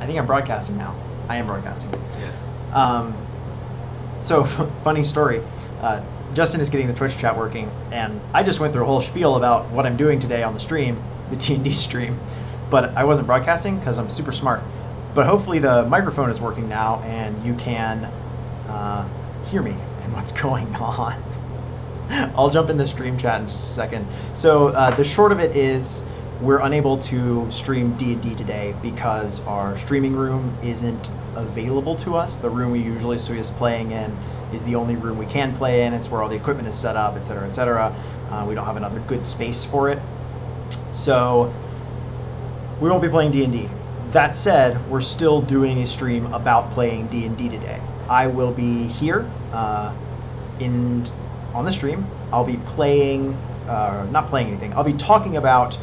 I think I'm broadcasting now. I am broadcasting. Yes. Um, so, funny story. Justin is getting the Twitch chat working, and I just went through a whole spiel about what I'm doing today on the stream, the D&D stream, but I wasn't broadcasting because I'm super smart. But hopefully the microphone is working now, and you can hear me and what's going on. I'll jump in the stream chat in just a second. So the short of it is we're unable to stream D&D today because our streaming room isn't available to us. The room we usually see us playing in is the only room we can play in. It's where all the equipment is set up, et cetera, et cetera. We don't have another good space for it. So we won't be playing D&D. That said, we're still doing a stream about playing D&D today. I will be here on the stream. I'll be playing, not playing anything. I'll be talking about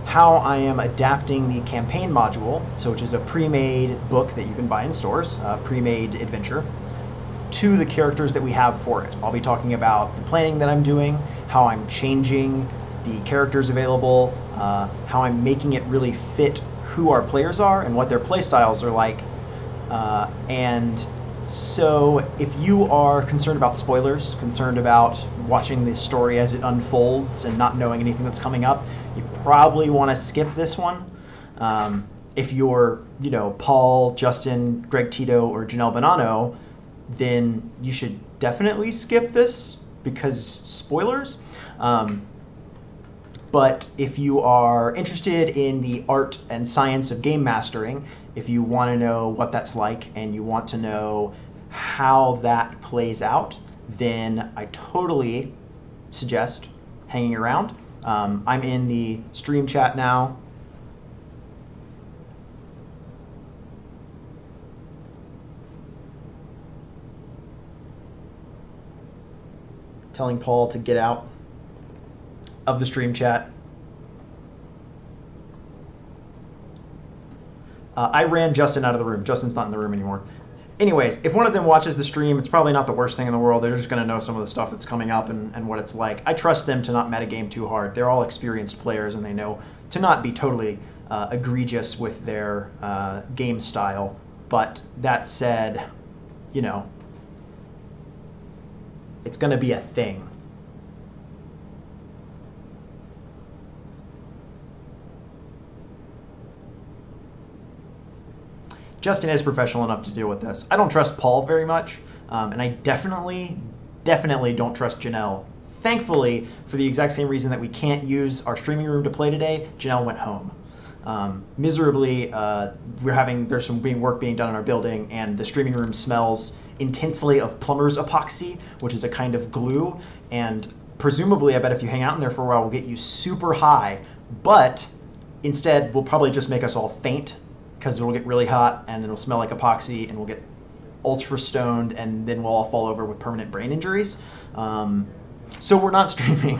how I am adapting the campaign module, so which is a pre-made book that you can buy in stores, pre-made adventure, to the characters that we have for it. I'll be talking about the planning that I'm doing, how I'm changing the characters available, how I'm making it really fit who our players are and what their play styles are like. And so if you are concerned about spoilers, concerned about watching the story as it unfolds and not knowing anything that's coming up, you probably want to skip this one. If you're, Paul, Justin, Greg Tito, or Janelle Bonanno, then you should definitely skip this because spoilers. But if you are interested in the art and science of game mastering, if you want to know what that's like and you want to know how that plays out, then I totally suggest hanging around. I'm in the stream chat now. Telling Paul to get out of the stream chat. I ran Justin out of the room. Justin's not in the room anymore. Anyways, if one of them watches the stream, it's probably not the worst thing in the world. They're just going to know some of the stuff that's coming up and what it's like. I trust them to not metagame too hard. They're all experienced players, and they know to not be totally egregious with their game style. But that said, it's going to be a thing. Justin is professional enough to deal with this. I don't trust Paul very much, and I definitely don't trust Janelle. Thankfully, for the exact same reason that we can't use our streaming room to play today, Janelle went home. Miserably, there's some work being done in our building, and the streaming room smells intensely of plumber's epoxy, which is a kind of glue, and presumably, I bet if you hang out in there for a while, we'll get you super high, but instead, we'll probably just make us all faint, because it'll get really hot and then it'll smell like epoxy and we'll get ultra stoned and then we'll all fall over with permanent brain injuries. So we're not streaming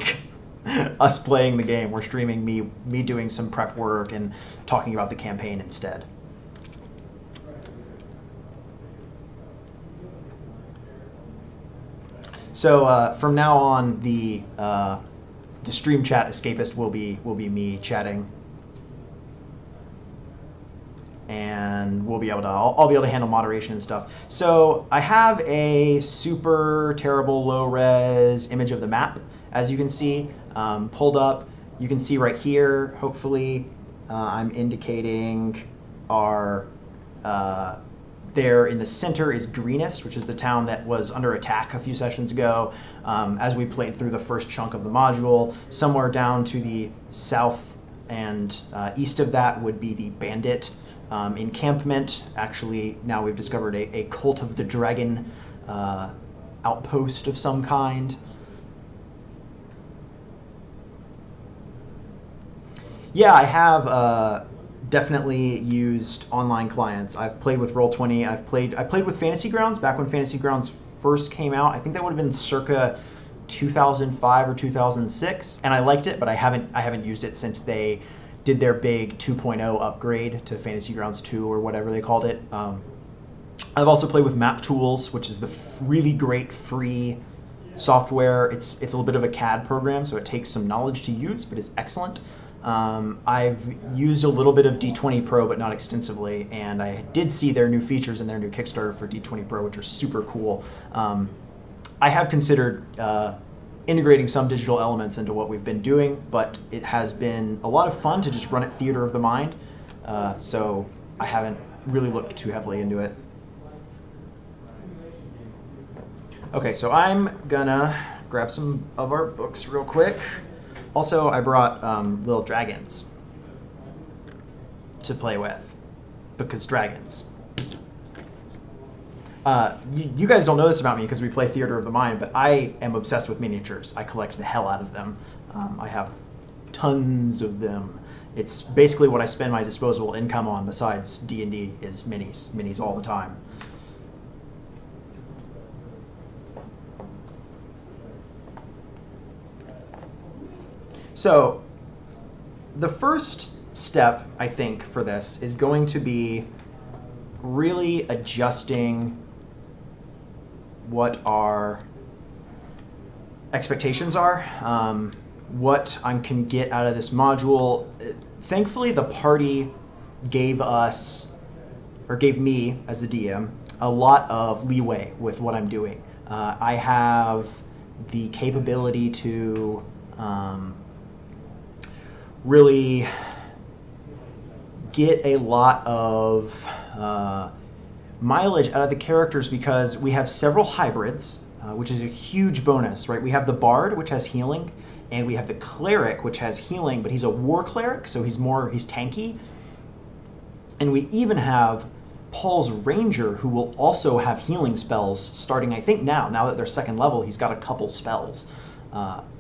us playing the game. We're streaming me doing some prep work and talking about the campaign instead. So from now on, the stream chat Escapist will be me chatting. And we'll be able to, I'll be able to handle moderation and stuff. So I have a super terrible low res image of the map, as you can see, pulled up. You can see right here, hopefully, I'm indicating our, there in the center is Greenest, which is the town that was under attack a few sessions ago as we played through the first chunk of the module. Somewhere down to the south and east of that would be the Bandit encampment. Actually, now we've discovered a Cult of the Dragon outpost of some kind. Yeah, I have definitely used online clients. I've played with Roll20. I played with Fantasy Grounds back when Fantasy Grounds first came out. I think that would have been circa 2005 or 2006, and I liked it, but I haven't used it since they did their big 2.0 upgrade to Fantasy Grounds 2 or whatever they called it. I've also played with Map Tools, which is the really great free software. It's a little bit of a CAD program, so it takes some knowledge to use, but it's excellent. I've used a little bit of D20 Pro, but not extensively, and I did see their new features in their new Kickstarter for D20 Pro, which are super cool. I have considered integrating some digital elements into what we've been doing, but it has been a lot of fun to just run it theater of the mind, so I haven't really looked too heavily into it. Okay, so I'm gonna grab some of our books real quick. Also, I brought little dragons to play with, because dragons. You guys don't know this about me because we play Theater of the Mind, but I am obsessed with miniatures. I collect the hell out of them. I have tons of them. It's basically what I spend my disposable income on besides D&D is minis. Minis all the time. So the first step, I think, for this is going to be really adjusting what our expectations are, what I can get out of this module. Thankfully, the party gave us, or gave me as the DM, a lot of leeway with what I'm doing. I have the capability to really get a lot of mileage out of the characters because we have several hybrids, which is a huge bonus, right? We have the Bard, which has healing, and we have the Cleric, which has healing, but he's a War Cleric, so he's tanky. And we even have Paul's Ranger, who will also have healing spells starting, I think now that they're second level, he's got a couple spells.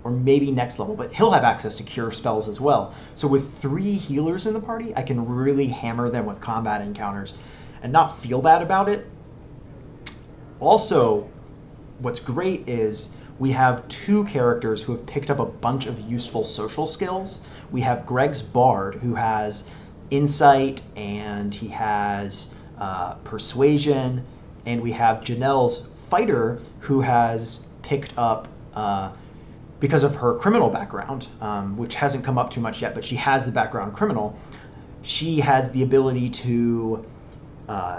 Or maybe next level, but he'll have access to cure spells as well. So with 3 healers in the party, I can really hammer them with combat encounters and not feel bad about it. Also, what's great is we have 2 characters who have picked up a bunch of useful social skills. We have Greg's Bard, who has insight, and he has persuasion, and we have Janelle's Fighter, who has picked up because of her criminal background, which hasn't come up too much yet, but she has the background criminal. She has the ability to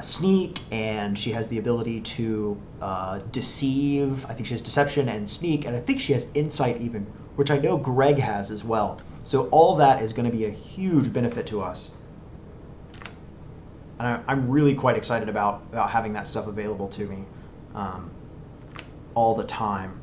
sneak, and she has the ability to deceive. I think she has deception and sneak, and I think she has insight even, which I know Greg has as well. So all that is going to be a huge benefit to us. And I'm really quite excited about having that stuff available to me all the time.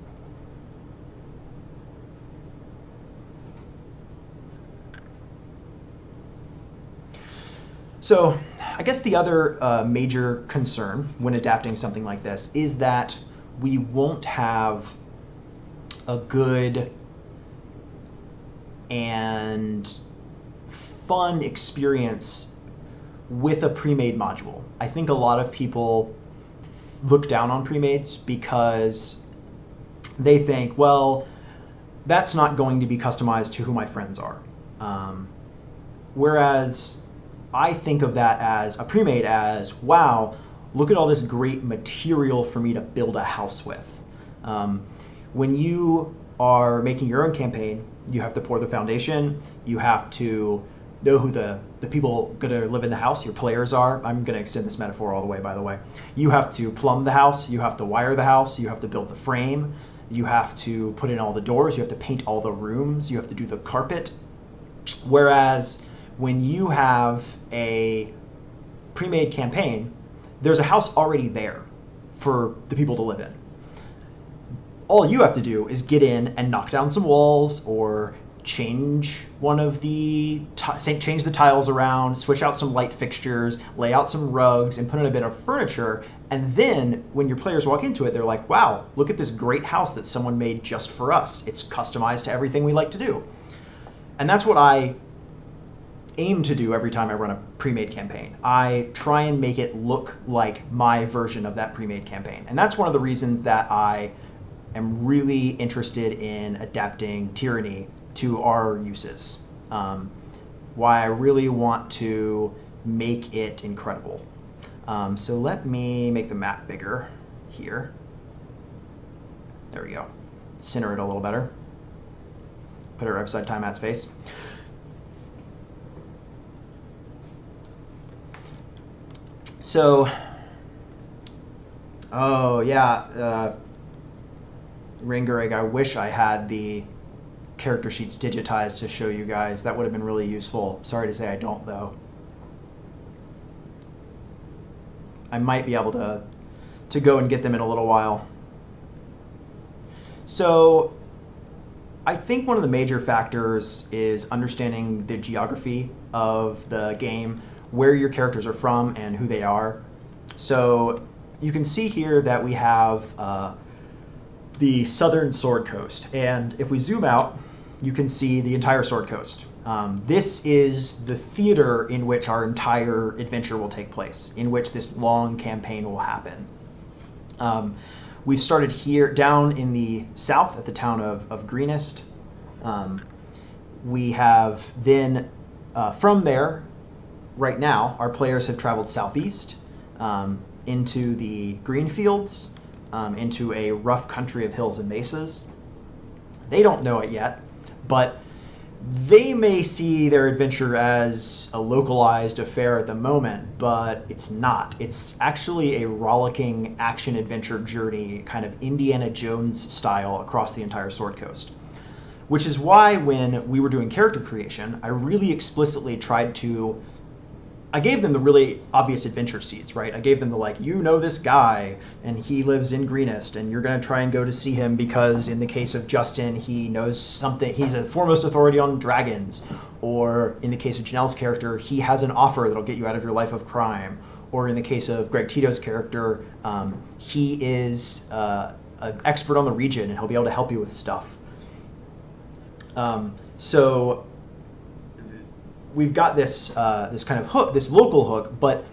So I guess the other major concern when adapting something like this is that we won't have a good and fun experience with a pre-made module. I think a lot of people look down on pre-mades because they think, well, that's not going to be customized to who my friends are. Whereas I think of that as a pre-made as, wow, look at all this great material for me to build a house with. When you are making your own campaign, you have to pour the foundation, you have to know who the people going to live in the house, your players are. I'm going to extend this metaphor all the way, by the way. You have to plumb the house, you have to wire the house, you have to build the frame, you have to put in all the doors, you have to paint all the rooms, you have to do the carpet. Whereas when you have a pre-made campaign, there's a house already there for the people to live in. All you have to do is get in and knock down some walls, or change one of the change the tiles around, switch out some light fixtures, lay out some rugs, and put in a bit of furniture. And then when your players walk into it, they're like, wow, look at this great house that someone made just for us. It's customized to everything we like to do. And that's what I aim to do every time I run a pre-made campaign. I try and make it look like my version of that pre-made campaign. And that's one of the reasons that I am really interested in adapting Tyranny to our uses. Why I really want to make it incredible. So let me make the map bigger here. There we go. Center it a little better. Put it right beside Time At's face. So, oh yeah, Ringerig, I wish I had the character sheets digitized to show you guys. That would have been really useful. Sorry to say I don't, though. I might be able to go and get them in a little while. So I think one of the major factors is understanding the geography of the game, where your characters are from and who they are. So you can see here that we have the southern Sword Coast, and if we zoom out, you can see the entire Sword Coast. This is the theater in which our entire adventure will take place, in which this long campaign will happen. We've started here down in the south at the town of Greenest. We have then, from there, right now, our players have traveled southeast into the green fields, into a rough country of hills and mesas. They don't know it yet, but they may see their adventure as a localized affair at the moment, but it's not. It's actually a rollicking action-adventure journey, kind of Indiana Jones style, across the entire Sword Coast. Which is why when we were doing character creation, I really explicitly tried to... I gave them the really obvious adventure seeds, right? I gave them the, like, you know this guy, and he lives in Greenest, and you're going to try and go to see him because in the case of Justin, he knows something, he's a foremost authority on dragons. Or in the case of Janelle's character, he has an offer that'll get you out of your life of crime. Or in the case of Greg Tito's character, he is an expert on the region, and he'll be able to help you with stuff. So we've got this this kind of hook, this local hook, but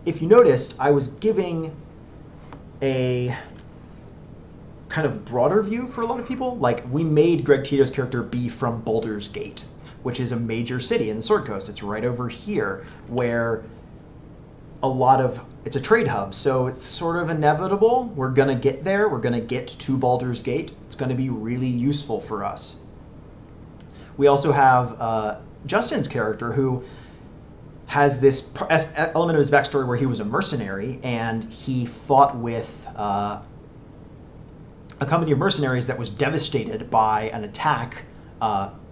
if you noticed, I was giving a kind of broader view for a lot of people. Like, we made Greg Tito's character be from Baldur's Gate, which is a major city in the Sword Coast. It's right over here, where it's a trade hub, so it's sort of inevitable. We're gonna get there, we're gonna get to Baldur's Gate. It's gonna be really useful for us. We also have Justin's character, who has this element of his backstory where he was a mercenary and he fought with a company of mercenaries that was devastated by an attack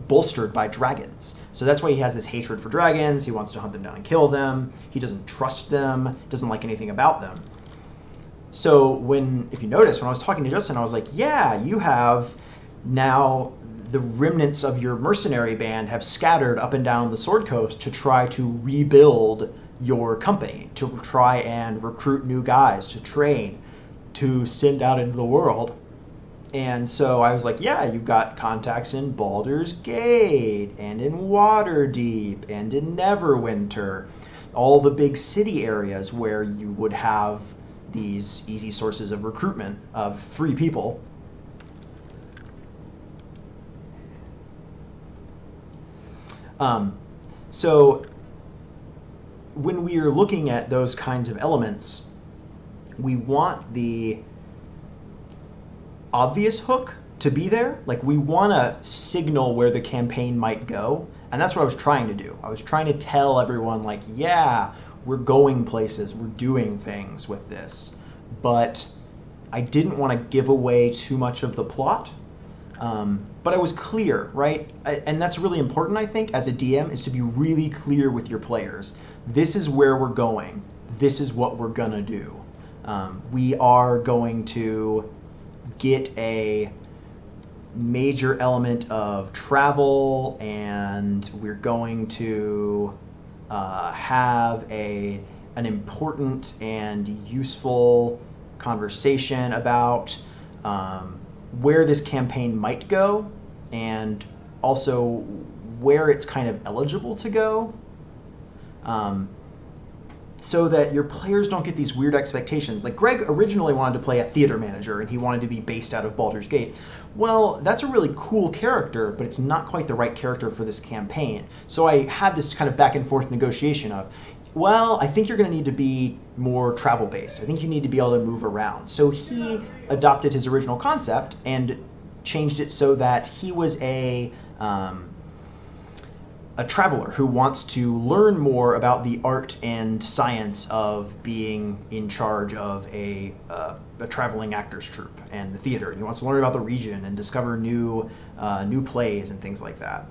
bolstered by dragons. So that's why he has this hatred for dragons. He wants to hunt them down and kill them. He doesn't trust them, doesn't like anything about them. So if you notice, when I was talking to Justin, I was like, yeah, you have now... the remnants of your mercenary band have scattered up and down the Sword Coast to try to rebuild your company, to try and recruit new guys, to train, to send out into the world. And so I was like, yeah, you've got contacts in Baldur's Gate, and in Waterdeep, and in Neverwinter, all the big city areas where you would have these easy sources of recruitment of free people. So when we are looking at those kinds of elements, we want the obvious hook to be there. Like, we want to signal where the campaign might go. And that's what I was trying to do. I was trying to tell everyone, like, yeah, we're going places, we're doing things with this. But I didn't want to give away too much of the plot. But I was clear, right? And that's really important, I think, as a DM, is to be really clear with your players. This is where we're going. This is what we're gonna do. We are going to get a major element of travel, and we're going to have an important and useful conversation about where this campaign might go, and also where it's kind of eligible to go, so that your players don't get these weird expectations. Like, Greg originally wanted to play a theater manager, and he wanted to be based out of Baldur's Gate. Well, that's a really cool character, but it's not quite the right character for this campaign. So I had this kind of back and forth negotiation of, well, I think you're going to need to be more travel-based. I think you need to be able to move around. So he adopted his original concept and changed it so that he was a traveler who wants to learn more about the art and science of being in charge of a traveling actors troupe and the theater. He wants to learn about the region and discover new plays and things like that.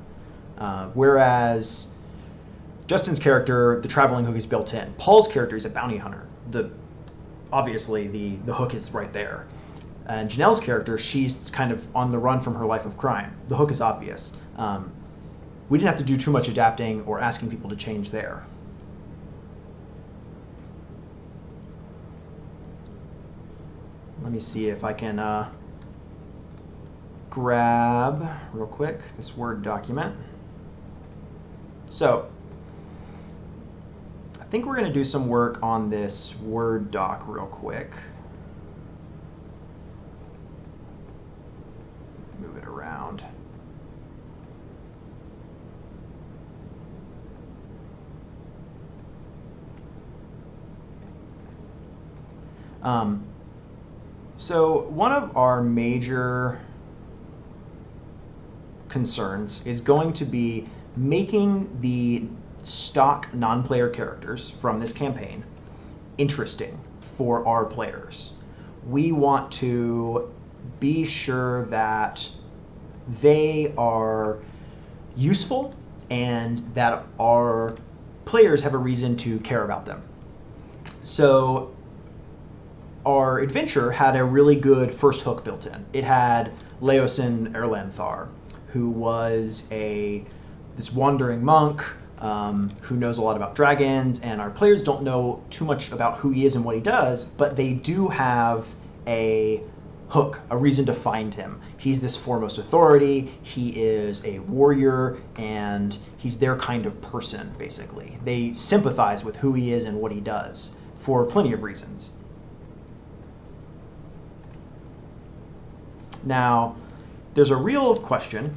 Whereas Justin's character, the traveling hook is built in. Paul's character is a bounty hunter. Obviously the hook is right there. And Janelle's character, she's kind of on the run from her life of crime. The hook is obvious. We didn't have to do too much adapting or asking people to change there. Let me see if I can grab, real quick, this Word document. So, I think we're going to do some work on this Word doc real quick. Move it around. So one of our major concerns is going to be making the stock non-player characters from this campaign interesting for our players. We want to be sure that they are useful and that our players have a reason to care about them. So our adventure had a really good first hook built in. It had Leosin Erlanthar, who was this wandering monk who knows a lot about dragons, and our players don't know too much about who he is and what he does, but they do have a hook, a reason to find him. He's this foremost authority, he is a warrior, and he's their kind of person, basically. They sympathize with who he is and what he does for plenty of reasons. Now, there's a real question,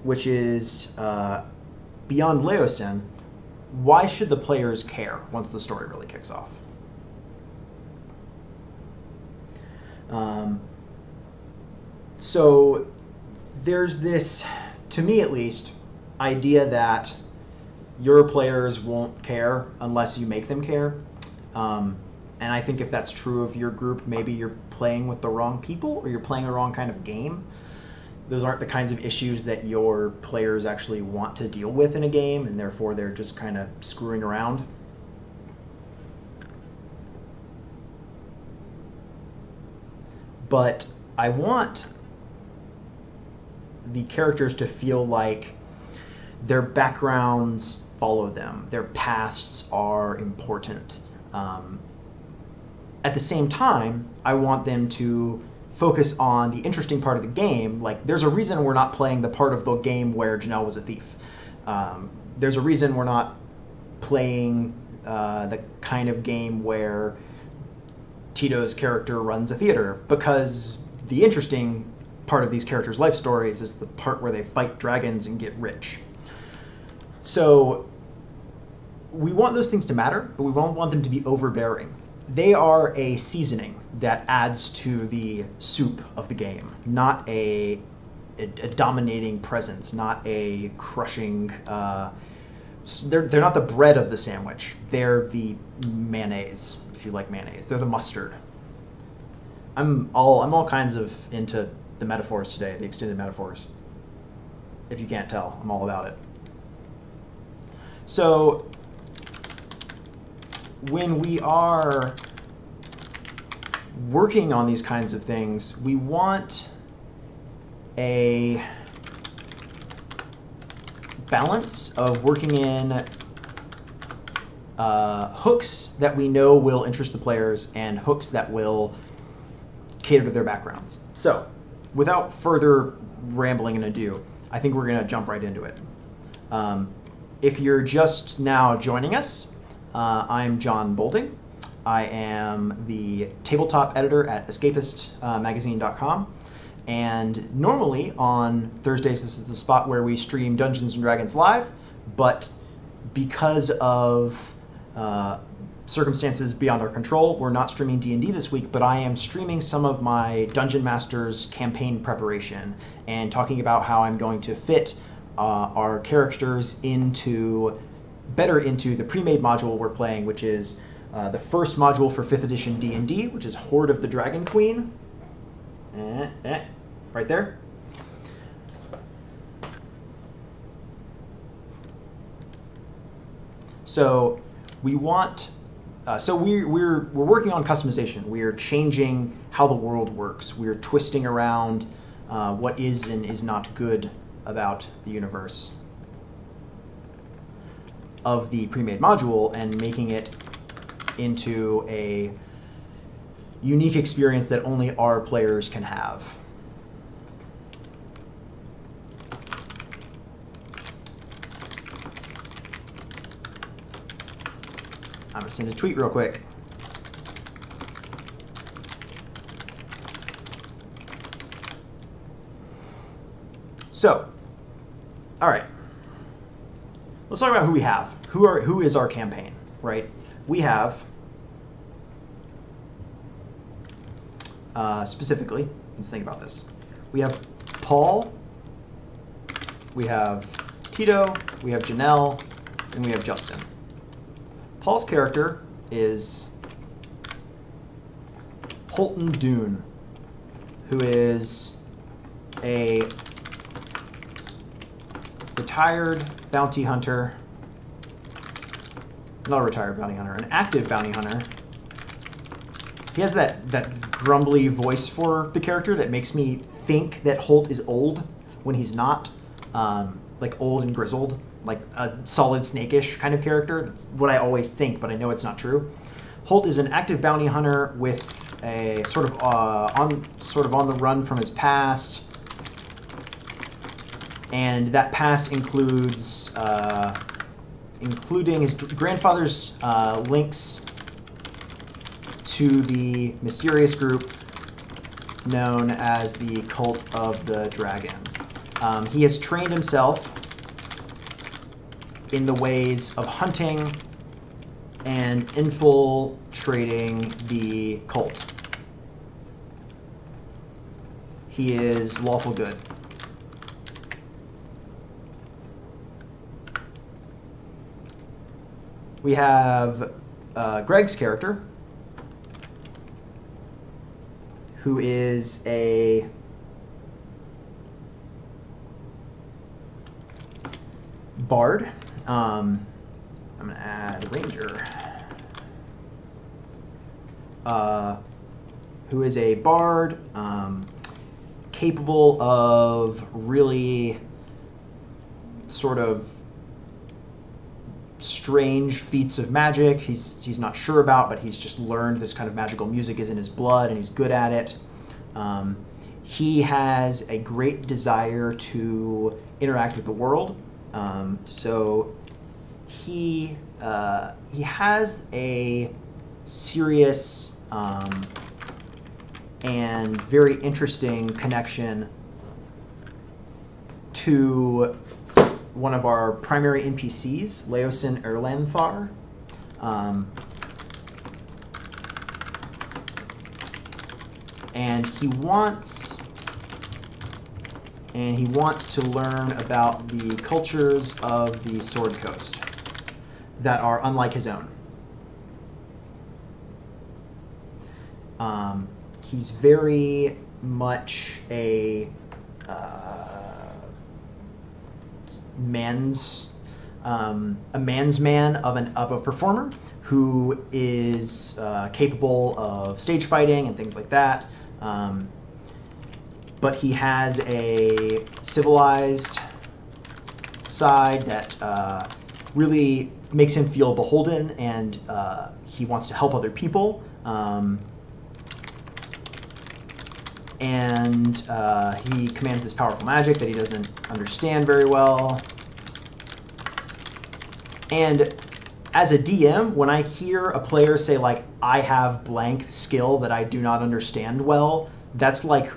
which is, beyond Leosin, why should the players care once the story really kicks off? So there's this, to me at least, idea that your players won't care unless you make them care. And I think if that's true of your group, maybe you're playing with the wrong people or you're playing the wrong kind of game. Those aren't the kinds of issues that your players actually want to deal with in a game, and therefore they're just kind of screwing around. But I want the characters to feel like their backgrounds follow them, their pasts are important. At the same time, I want them to focus on the interesting part of the game. Like, there's a reason we're not playing the part of the game where Janelle was a thief. There's a reason we're not playing the kind of game where Tito's character runs a theater, because the interesting part of these characters' life stories is the part where they fight dragons and get rich. So we want those things to matter, but we won't want them to be overbearing. They are a seasoning that adds to the soup of the game, not a dominating presence, not a crushing. They're not the bread of the sandwich. They're the mayonnaise, if you like mayonnaise. They're the mustard. I'm all kinds of into the metaphors today, the extended metaphors. If you can't tell, I'm all about it. So when we are working on these kinds of things, we want a balance of working in hooks that we know will interest the players and hooks that will cater to their backgrounds. So, without further rambling and ado, I think we're going to jump right into it. If you're just now joining us, I'm John Bolding. I am the tabletop editor at escapistmagazine.com. And normally on Thursdays, this is the spot where we stream Dungeons & Dragons live, but because of circumstances beyond our control, we're not streaming D&D this week, but I am streaming some of my Dungeon Masters campaign preparation and talking about how I'm going to fit our characters better into the pre-made module we're playing, which is the first module for 5th edition D&D, which is Horde of the Dragon Queen. Right there. So we want. We're working on customization. We're changing how the world works. We're twisting around what is and is not good about the universe of the pre-made module and making it into a unique experience that only our players can have. I'm going to send a tweet real quick. So, all right. Let's talk about who we have. Who is our campaign, right? We have, specifically, let's think about this. We have Paul, we have Tito, we have Janelle, and we have Justin. Paul's character is Holton Dune, who is a retired bounty hunter, not a retired bounty hunter, an active bounty hunter. He has that grumbly voice for the character that makes me think that Holt is old when he's not, like old and grizzled, like a Solid Snake-ish kind of character. That's what I always think, but I know it's not true. Holt is an active bounty hunter with a sort of on the run from his past, and that past includes including his grandfather's links to the mysterious group known as the Cult of the Dragon. He has trained himself in the ways of hunting and infiltrating the cult. He is lawful good. We have Greg's character, who is a bard. I'm going to add a ranger. Who is a bard, capable of really sort of strange feats of magic. He's not sure about, but he's just learned this kind of magical music is in his blood, and he's good at it. He has a great desire to interact with the world. So he has a serious and very interesting connection to one of our primary NPCs, Leosin Erlanthar. And he wants to learn about the cultures of the Sword Coast that are unlike his own. He's very much a man's man of a performer who is capable of stage fighting and things like that. But he has a civilized side that really makes him feel beholden, and he wants to help other people. And he commands this powerful magic that he doesn't understand very well. And as a DM, when I hear a player say, like, I have blank skill that I do not understand well, that's like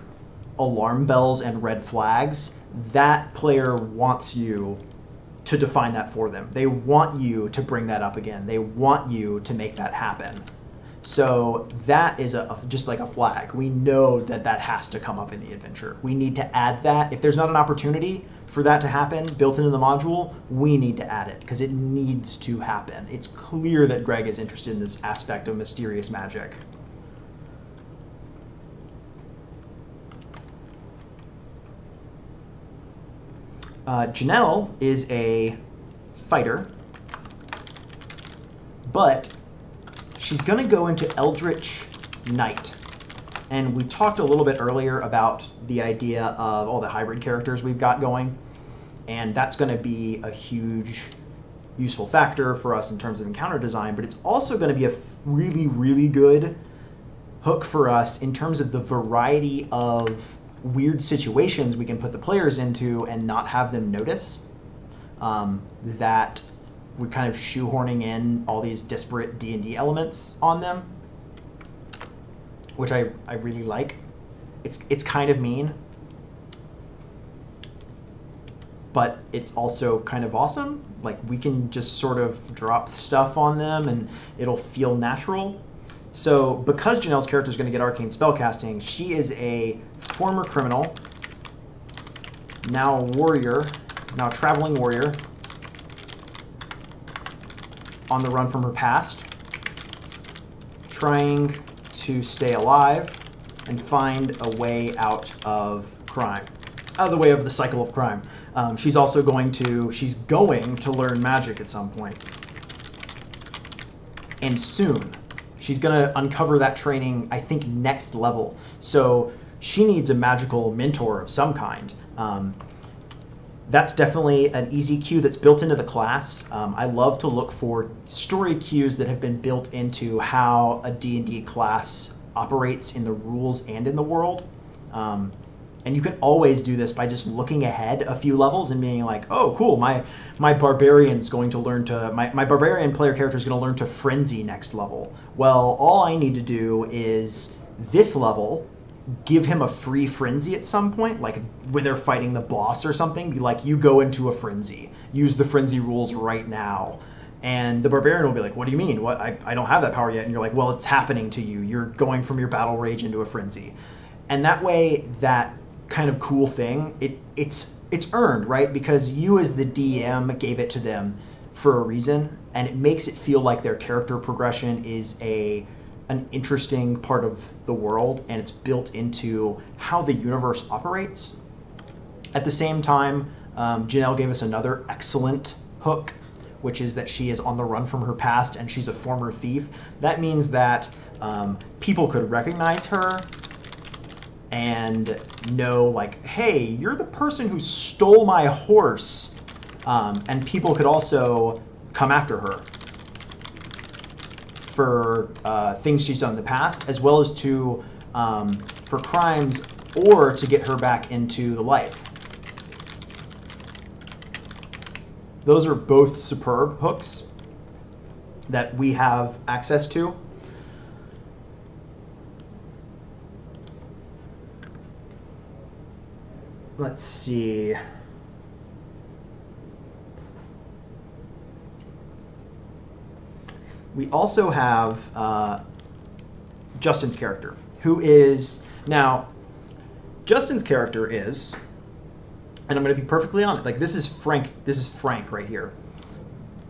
alarm bells and red flags. That player wants you to define that for them. They want you to bring that up again. They want you to make that happen. So that is just like a flag. We know that that has to come up in the adventure. We need to add that. If there's not an opportunity for that to happen built into the module, we need to add it because it needs to happen. It's clear that Greg is interested in this aspect of mysterious magic. Janelle is a fighter, but she's going to go into Eldritch Knight. And we talked a little bit earlier about the idea of all the hybrid characters we've got going. And that's going to be a huge useful factor for us in terms of encounter design. But it's also going to be a really, really good hook for us in terms of the variety of weird situations we can put the players into and not have them notice. That we're kind of shoehorning in all these disparate D&D elements on them, which I really like. It's kind of mean, but it's also kind of awesome. Like, we can just sort of drop stuff on them and it'll feel natural. So because Janelle's character is going to get arcane spellcasting, she is a former criminal, now a warrior, now a traveling warrior, on the run from her past, trying to stay alive and find a way out of crime, out of the way of the cycle of crime. She's also going to learn magic at some point, and soon. She's going to uncover that training, I think, next level. So she needs a magical mentor of some kind. That's definitely an easy cue that's built into the class. I love to look for story cues that have been built into how a D&D class operates in the rules and in the world. And you can always do this by just looking ahead a few levels and being like, oh, cool, my barbarian's going to learn to, my barbarian player character is going to learn to frenzy next level. Well, all I need to do is this level, give him a free frenzy at some point, like when they're fighting the boss or something, be like, you go into a frenzy. Use the frenzy rules right now. And the barbarian will be like, what do you mean? What? I don't have that power yet. And you're like, well, it's happening to you. You're going from your battle rage into a frenzy. And that way, that kind of cool thing, it's earned, right? Because you as the DM gave it to them for a reason, and it makes it feel like their character progression is an interesting part of the world, and it's built into how the universe operates. At the same time, Janelle gave us another excellent hook, which is that she is on the run from her past and she's a former thief. That means that people could recognize her and know, like, hey, you're the person who stole my horse. And people could also come after her for things she's done in the past, as well as for crimes or to get her back into the life. Those are both superb hooks that we have access to. Let's see. We also have Justin's character, who is, now, Justin's character is, and I'm going to be perfectly honest, like, this is Frank right here.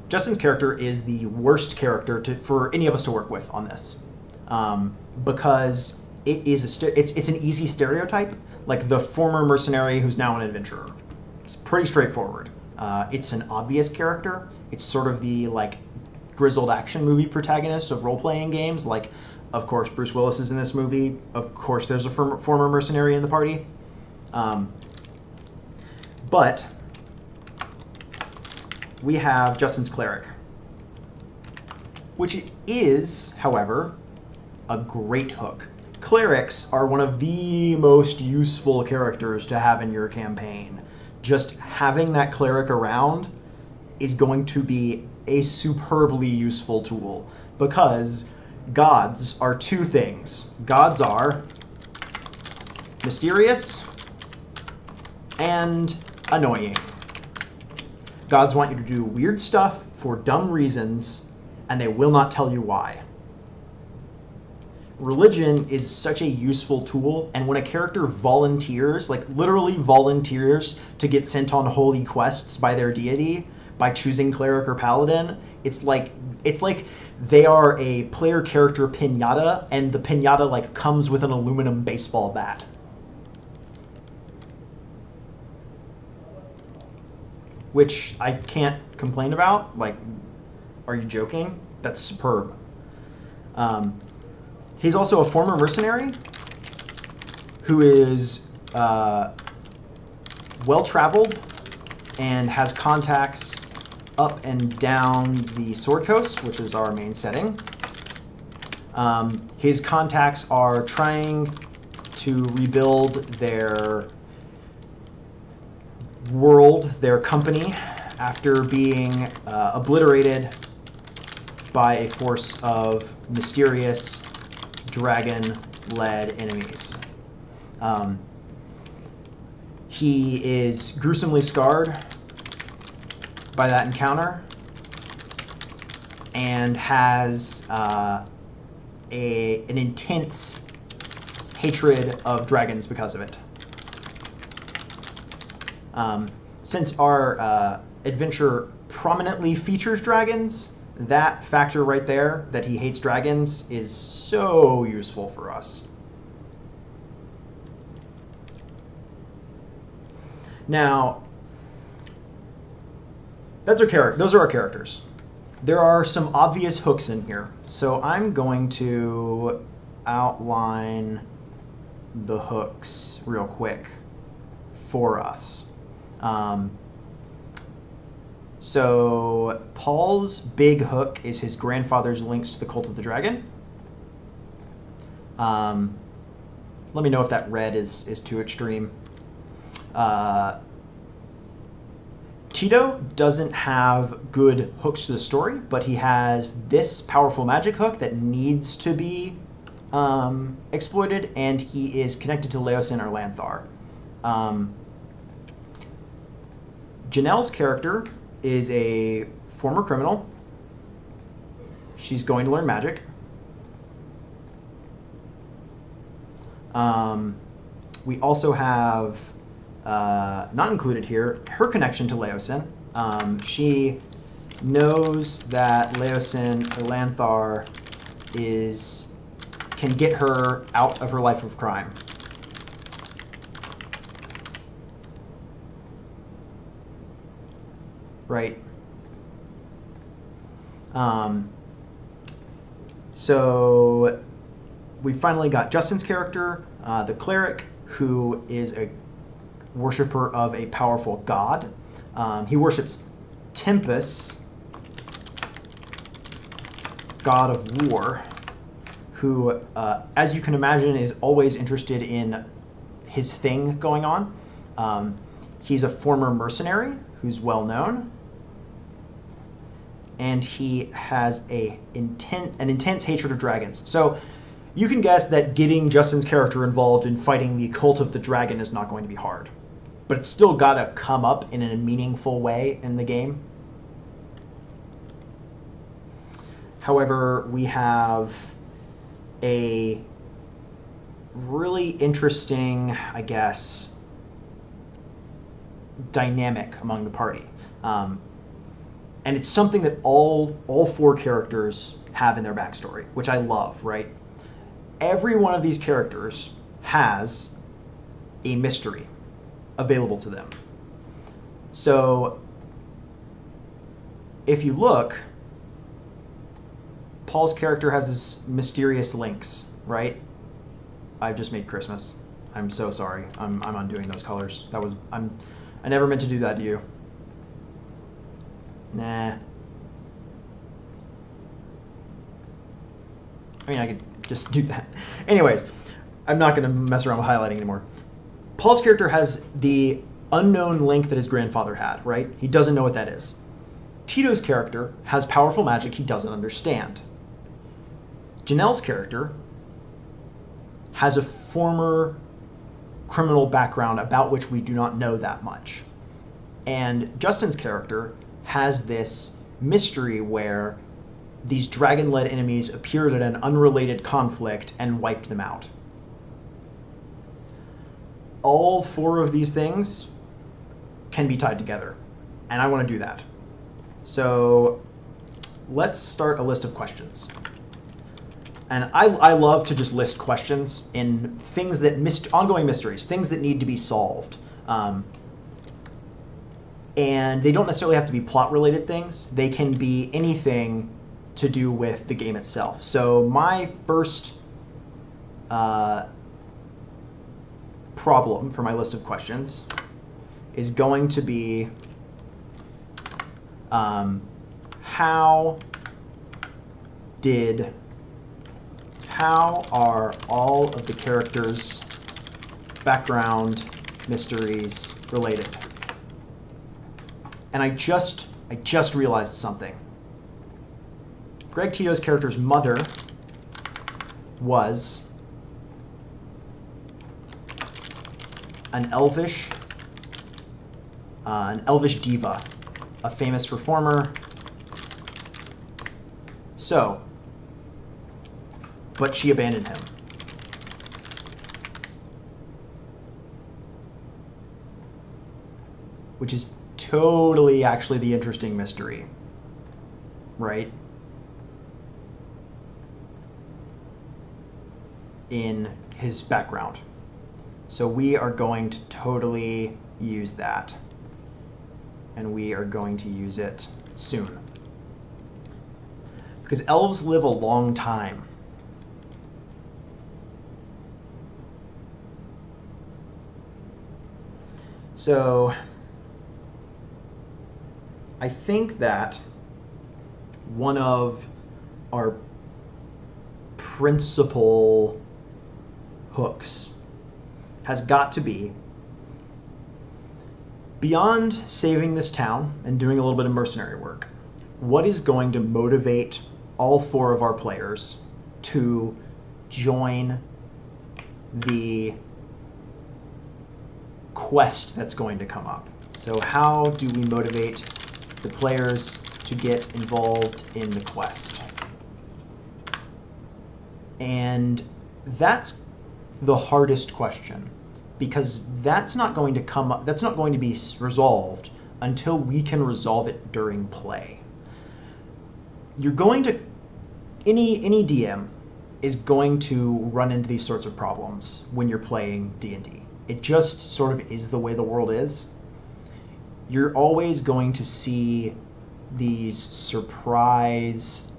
Justin's character is the worst character for any of us to work with on this, because it's an easy stereotype, like the former mercenary who's now an adventurer. It's pretty straightforward. It's an obvious character. It's sort of the, like, grizzled action movie protagonist of role-playing games. Like, of course, Bruce Willis is in this movie. Of course, there's a former mercenary in the party. But we have Justin's cleric, which is, however, a great hook. Clerics are one of the most useful characters to have in your campaign. Just having that cleric around is going to be a superbly useful tool, because gods are two things. Gods are mysterious and annoying. Gods want you to do weird stuff for dumb reasons, and they will not tell you why. religion is such a useful tool, and when a character volunteers, like literally volunteers to get sent on holy quests by their deity by choosing cleric or paladin, it's like they are a player character piñata, and the piñata like comes with an aluminum baseball bat. Which I can't complain about. Like, are you joking? That's superb. He's also a former mercenary who is well-traveled and has contacts up and down the Sword Coast, which is our main setting. His contacts are trying to rebuild their world, their company, after being obliterated by a force of mysterious dragon-led enemies. He is gruesomely scarred by that encounter and has an intense hatred of dragons because of it. Since our adventure prominently features dragons, that factor right there, that he hates dragons, is so useful for us. Now, those are our characters. There are some obvious hooks in here, so I'm going to outline the hooks real quick for us. So Paul's big hook is his grandfather's links to the Cult of the Dragon. Let me know if that red is too extreme. Tito doesn't have good hooks to the story, but he has this powerful magic hook that needs to be exploited, and he is connected to Leosin or Lanthar. Janelle's character is a former criminal. She's going to learn magic. We also have, not included here, her connection to Leosin. She knows that Leosin or Lanthar can get her out of her life of crime. Right. So we finally got Justin's character, the cleric, who is a worshiper of a powerful god. He worships Tempest, god of war, who, as you can imagine, is always interested in his thing going on. He's a former mercenary who's well known, and he has an intense hatred of dragons. So you can guess that getting Justin's character involved in fighting the Cult of the Dragon is not going to be hard. But it's still got to come up in a meaningful way in the game. However, we have a really interesting, I guess, dynamic among the party. And it's something that all four characters have in their backstory, which I love, right? Every one of these characters has a mystery available to them. So if you look, Paul's character has his mysterious links, right? I've just made Christmas. I'm so sorry. I'm undoing those colors. I never meant to do that to you. Nah. I mean, I could just do that. Anyways, I'm not going to mess around with highlighting anymore. Paul's character has the unknown link that his grandfather had, right? He doesn't know what that is. Tito's character has powerful magic he doesn't understand. Janelle's character has a former criminal background about which we do not know that much. And Justin's character has this mystery where these dragon-led enemies appeared at an unrelated conflict and wiped them out. All 4 of these things can be tied together, and I want to do that. So let's start a list of questions. And I love to just list questions in things that ongoing mysteries, things that need to be solved. And they don't necessarily have to be plot-related things. They can be anything to do with the game itself. So my first problem for my list of questions is going to be how are all of the characters' background mysteries related? And I just realized something. Greg Tito's character's mother was an elvish diva, a famous performer. So, but she abandoned him. Which is totally actually the interesting mystery, right? In his background. So we are going to totally use that. And we are going to use it soon. Because elves live a long time. So I think that one of our principal hooks has got to be, beyond saving this town and doing a little bit of mercenary work, what is going to motivate all 4 of our players to join the quest that's going to come up? So how do we motivate the players to get involved in the quest? And that's the hardest question, because that's not going to come up, that's not going to be resolved until we can resolve it during play. You're going to, any DM is going to run into these sorts of problems when you're playing D&D. It just sort of is the way the world is. You're always going to see these surprise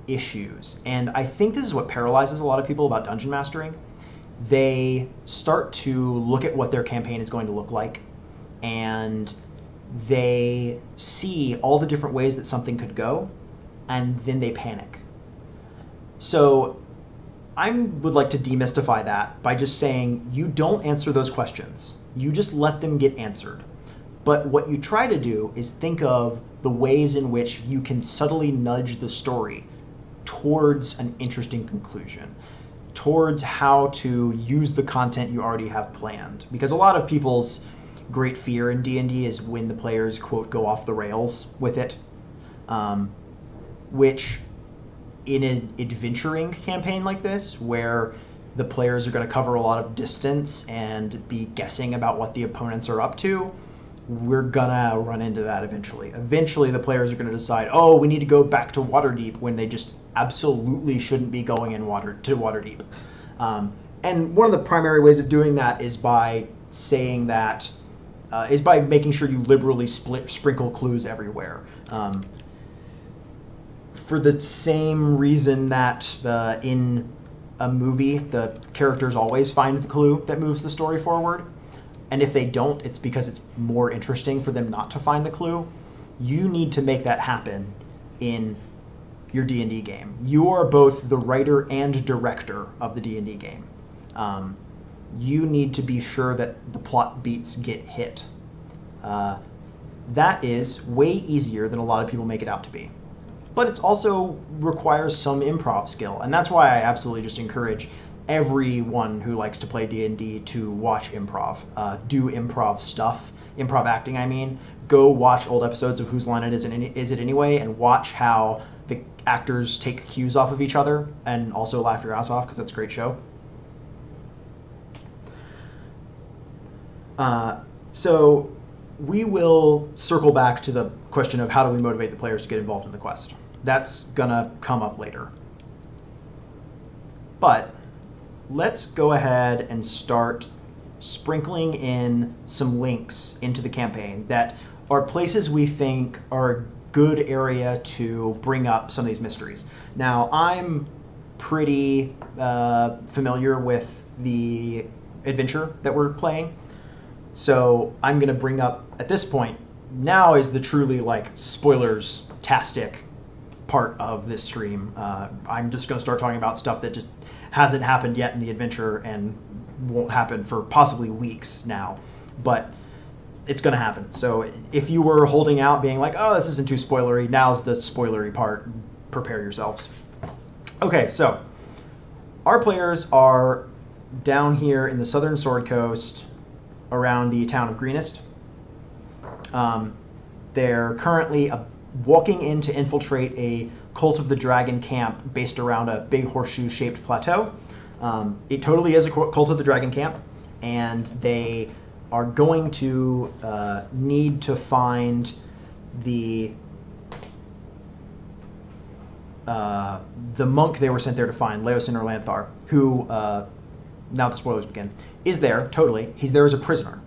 issues. And I think this is what paralyzes a lot of people about dungeon mastering. They start to look at what their campaign is going to look like, and they see all the different ways that something could go, and then they panic. So I would like to demystify that by just saying you don't answer those questions. You just let them get answered. But what you try to do is think of the ways in which you can subtly nudge the story towards an interesting conclusion, towards how to use the content you already have planned. Because a lot of people's great fear in D&D is when the players, quote, go off the rails with it, which in an adventuring campaign like this, where the players are going to cover a lot of distance and be guessing about what the opponents are up to, we're gonna run into that eventually. Eventually the players are gonna decide, oh, we need to go back to Waterdeep, when they just absolutely shouldn't be going in Waterdeep. And one of the primary ways of doing that is by saying that, is by making sure you liberally sprinkle clues everywhere. For the same reason that in a movie, the characters always find the clue that moves the story forward. And if they don't, it's because it's more interesting for them not to find the clue. You need to make that happen in your D&D game. You are both the writer and director of the D&D game. You need to be sure that the plot beats get hit. That is way easier than a lot of people make it out to be. But it also requires some improv skill, and that's why I absolutely just encourage everyone who likes to play D&D to watch improv, do improv stuff, improv acting I mean. Go watch old episodes of Whose Line It Is It Anyway, and watch how actors take cues off of each other and also laugh your ass off because that's a great show. So we will circle back to the question of how do we motivate the players to get involved in the quest. That's gonna come up later. But let's go ahead and start sprinkling in some links into the campaign that are places we think are a good area to bring up some of these mysteries. Now, I'm pretty familiar with the adventure that we're playing, so I'm going to bring up, at this point, now is the truly like spoilers-tastic part of this stream. I'm just going to start talking about stuff that just hasn't happened yet in the adventure and won't happen for possibly weeks now, but it's going to happen. So if you were holding out being like, oh, this isn't too spoilery, now's the spoilery part. Prepare yourselves. Okay, so our players are down here in the southern Sword Coast around the town of Greenest. They're currently walking in to infiltrate a Cult of the Dragon camp based around a big horseshoe-shaped plateau. It totally is a Cult of the Dragon camp, and they are going to need to find the monk they were sent there to find, Leosin or Lanthar, who, now the spoilers begin, is there, totally. He's there as a prisoner.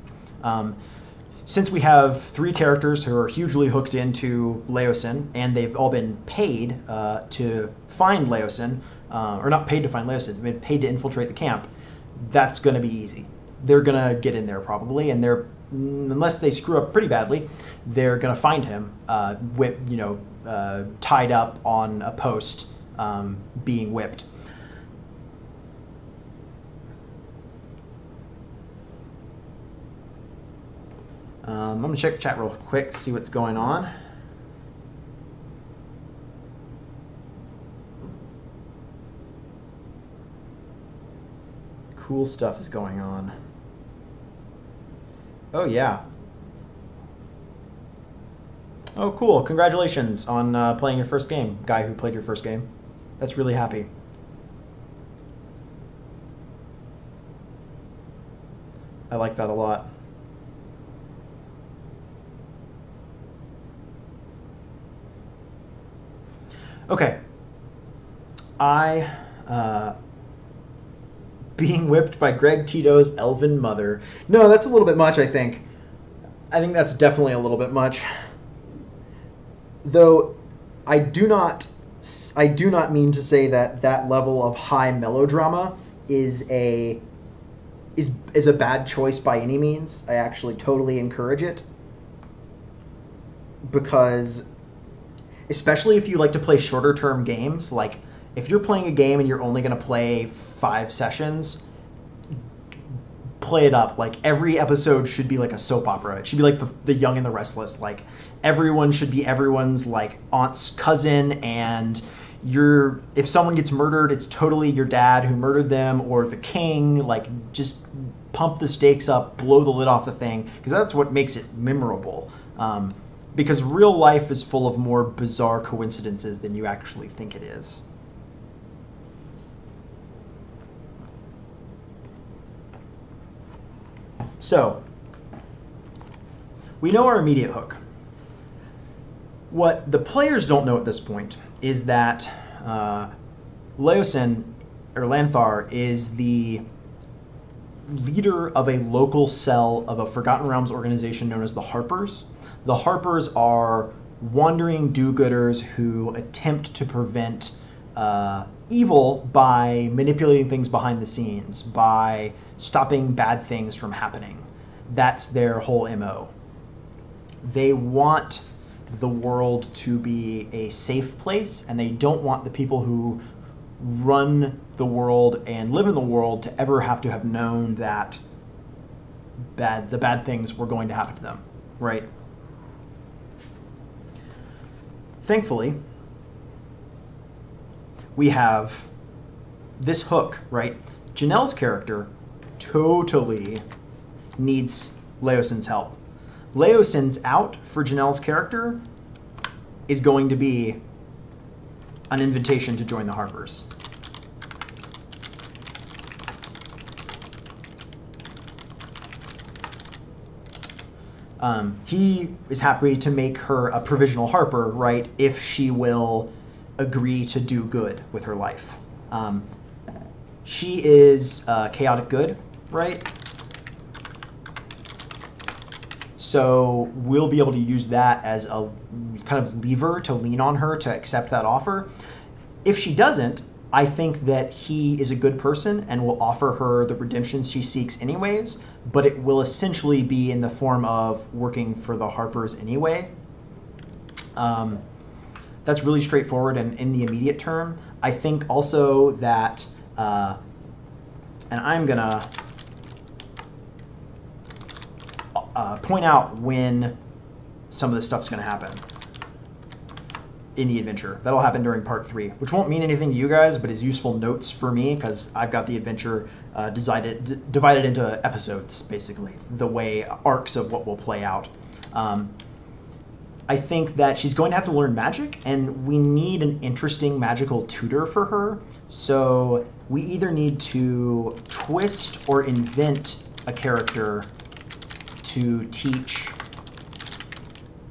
Since we have 3 characters who are hugely hooked into Leosin, and they've all been paid to find Leosin, or not paid to find Leosin, they've been paid to infiltrate the camp, that's going to be easy. They're going to get in there probably, and they're, unless they screw up pretty badly, they're going to find him, tied up on a post, being whipped. I'm going to check the chat real quick, see what's going on. Cool stuff is going on. Oh, yeah. Oh, cool. Congratulations on playing your first game, guy who played your first game. That's really happy. I like that a lot. Okay. Being whipped by Greg Tito's elven mother. No, that's a little bit much, I think. I think that's definitely a little bit much. Though I do not mean to say that that level of high melodrama is a bad choice by any means. I actually totally encourage it, because especially if you like to play shorter term games, like if you're playing a game and you're only going to play 5 sessions, play it up. Like every episode should be like a soap opera. It should be like the Young and the Restless. Like everyone should be everyone's like aunt's cousin, and if someone gets murdered, it's totally your dad who murdered them or the king. Like just pump the stakes up, blow the lid off the thing, because that's what makes it memorable. Because real life is full of more bizarre coincidences than you actually think it is. So, we know our immediate hook. What the players don't know at this point is that Leosin, or Lanthar, is the leader of a local cell of a Forgotten Realms organization known as the Harpers. The Harpers are wandering do-gooders who attempt to prevent evil by manipulating things behind the scenes, by stopping bad things from happening. That's their whole MO. They want the world to be a safe place, and they don't want the people who run the world and live in the world to ever have to have known that the bad things were going to happen to them, right? Thankfully, we have this hook, right? Janelle's character totally needs Leosin's help. Leosin's out for Janelle's character is going to be an invitation to join the Harpers. He is happy to make her a provisional Harper, right, if she will agree to do good with her life. She is chaotic good, right? So we'll be able to use that as a kind of lever to lean on her to accept that offer. If she doesn't, I think that he is a good person and will offer her the redemption she seeks anyways, but it will essentially be in the form of working for the Harpers anyway. That's really straightforward and in the immediate term. I think also that, and I'm gonna point out when some of this stuff's gonna happen in the adventure. That'll happen during part 3, which won't mean anything to you guys, but is useful notes for me because I've got the adventure divided into episodes, basically, the way arcs of what will play out. I think that she's going to have to learn magic, and we need an interesting magical tutor for her. So we either need to twist or invent a character to teach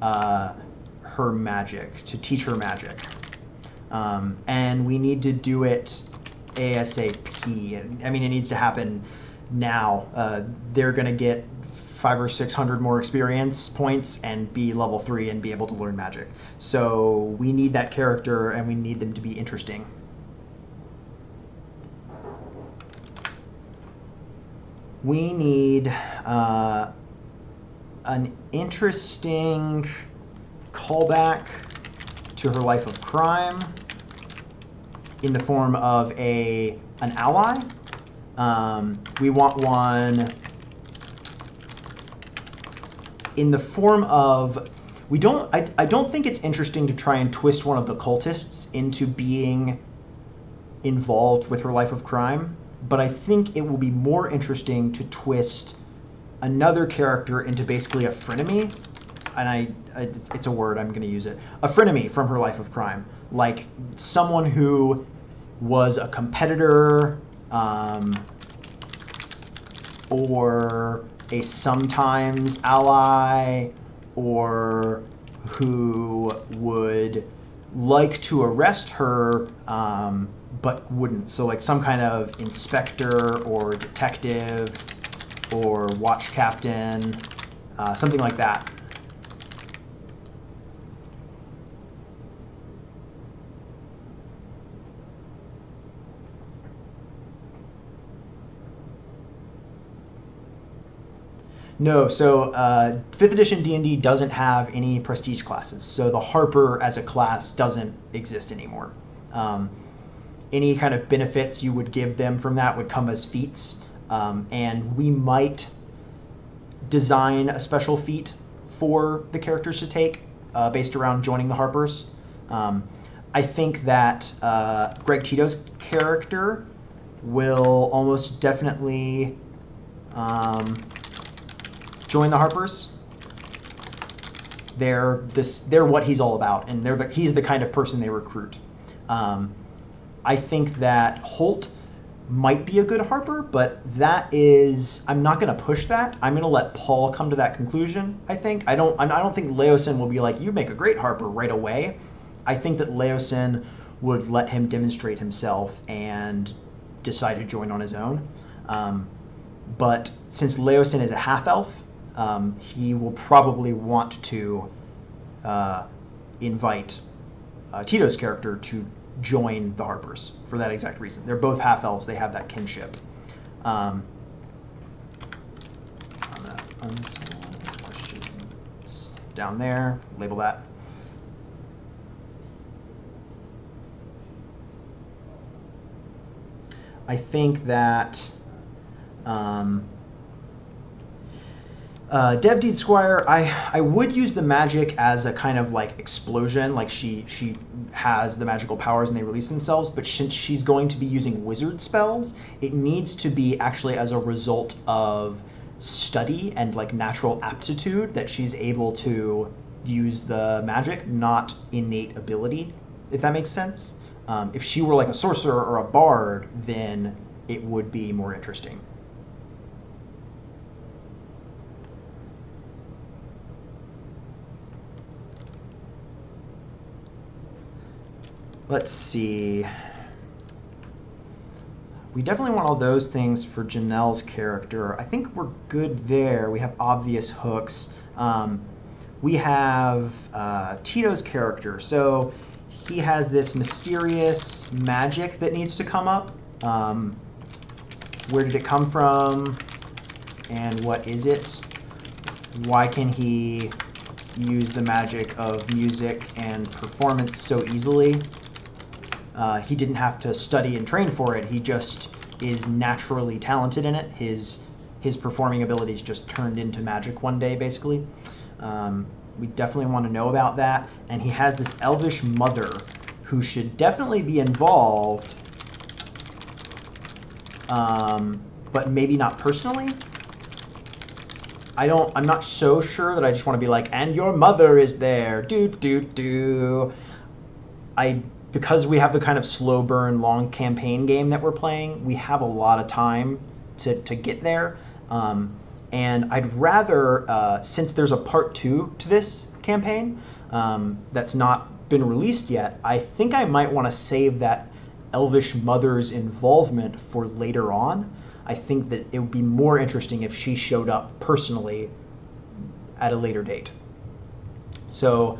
her magic, and we need to do it ASAP. I mean, it needs to happen now. They're going to get 500 or 600 more experience points and be level 3 and be able to learn magic. So we need that character, and we need them to be interesting. We need an interesting callback to her life of crime in the form of an ally. We want one in the form of, I don't think it's interesting to try and twist one of the cultists into being involved with her life of crime, but I think it will be more interesting to twist another character into basically a frenemy, and it's a word, I'm going to use it, a frenemy from her life of crime, like someone who was a competitor, or a sometimes ally, or who would like to arrest her, but wouldn't. So like some kind of inspector or detective or watch captain, something like that. No, so 5th edition D&D doesn't have any prestige classes, so the Harper as a class doesn't exist anymore. Any kind of benefits you would give them from that would come as feats, and we might design a special feat for the characters to take based around joining the Harpers. I think that Greg Tito's character will almost definitely join the Harpers. They're what he's all about, and he's the kind of person they recruit. I think that Holt might be a good Harper, but I'm not going to push that. I'm going to let Paul come to that conclusion. I think I don't think Leosin will be like, you make a great Harper right away. I think that Leosin would let him demonstrate himself and decide to join on his own. But since Leosin is a half-elf, he will probably want to invite Tito's character to join the Harpers for that exact reason. They're both half-elves. They have that kinship. I'm going to unselect questions down there. Label that. I think that Devdeed Squire, I would use the magic as a kind of like explosion, like she has the magical powers and they release themselves, but since she's going to be using wizard spells, it needs to be actually as a result of study and like natural aptitude that she's able to use the magic, not innate ability, if that makes sense. If she were like a sorcerer or a bard, then it would be more interesting. Let's see. We definitely want all those things for Janelle's character. I think we're good there. We have obvious hooks. We have Tito's character. So he has this mysterious magic that needs to come up. Where did it come from? And what is it? Why can he use the magic of music and performance so easily? He didn't have to study and train for it. He just is naturally talented in it. His performing abilities just turned into magic one day, basically. We definitely want to know about that. And he has this elvish mother who should definitely be involved, but maybe not personally. I'm not so sure that I just want to be like, and your mother is there. Because we have the kind of slow burn, long campaign game that we're playing, we have a lot of time to get there. And I'd rather, since there's a part 2 to this campaign that's not been released yet, I think I might want to save that elvish mother's involvement for later on. I think that it would be more interesting if she showed up personally at a later date. So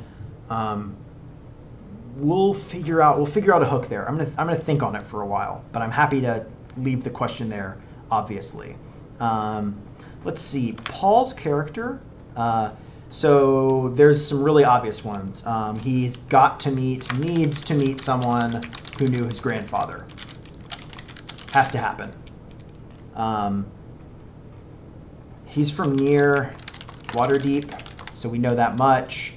we'll figure out a hook there. I'm gonna think on it for a while, but I'm happy to leave the question there, obviously. Let's see, Paul's character. So there's some really obvious ones. He's needs to meet someone who knew his grandfather. Has to happen. He's from near Waterdeep, so we know that much.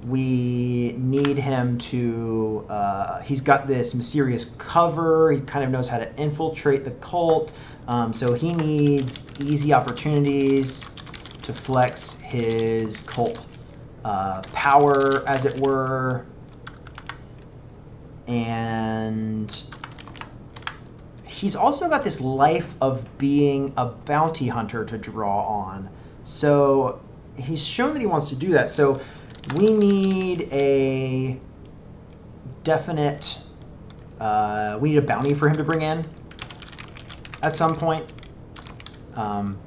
We need him to, he's got this mysterious cover, he kind of knows how to infiltrate the cult, so he needs easy opportunities to flex his cult power, as it were, and he's also got this life of being a bounty hunter to draw on, so he's shown that he wants to do that. So we need a definite, we need a bounty for him to bring in at some point,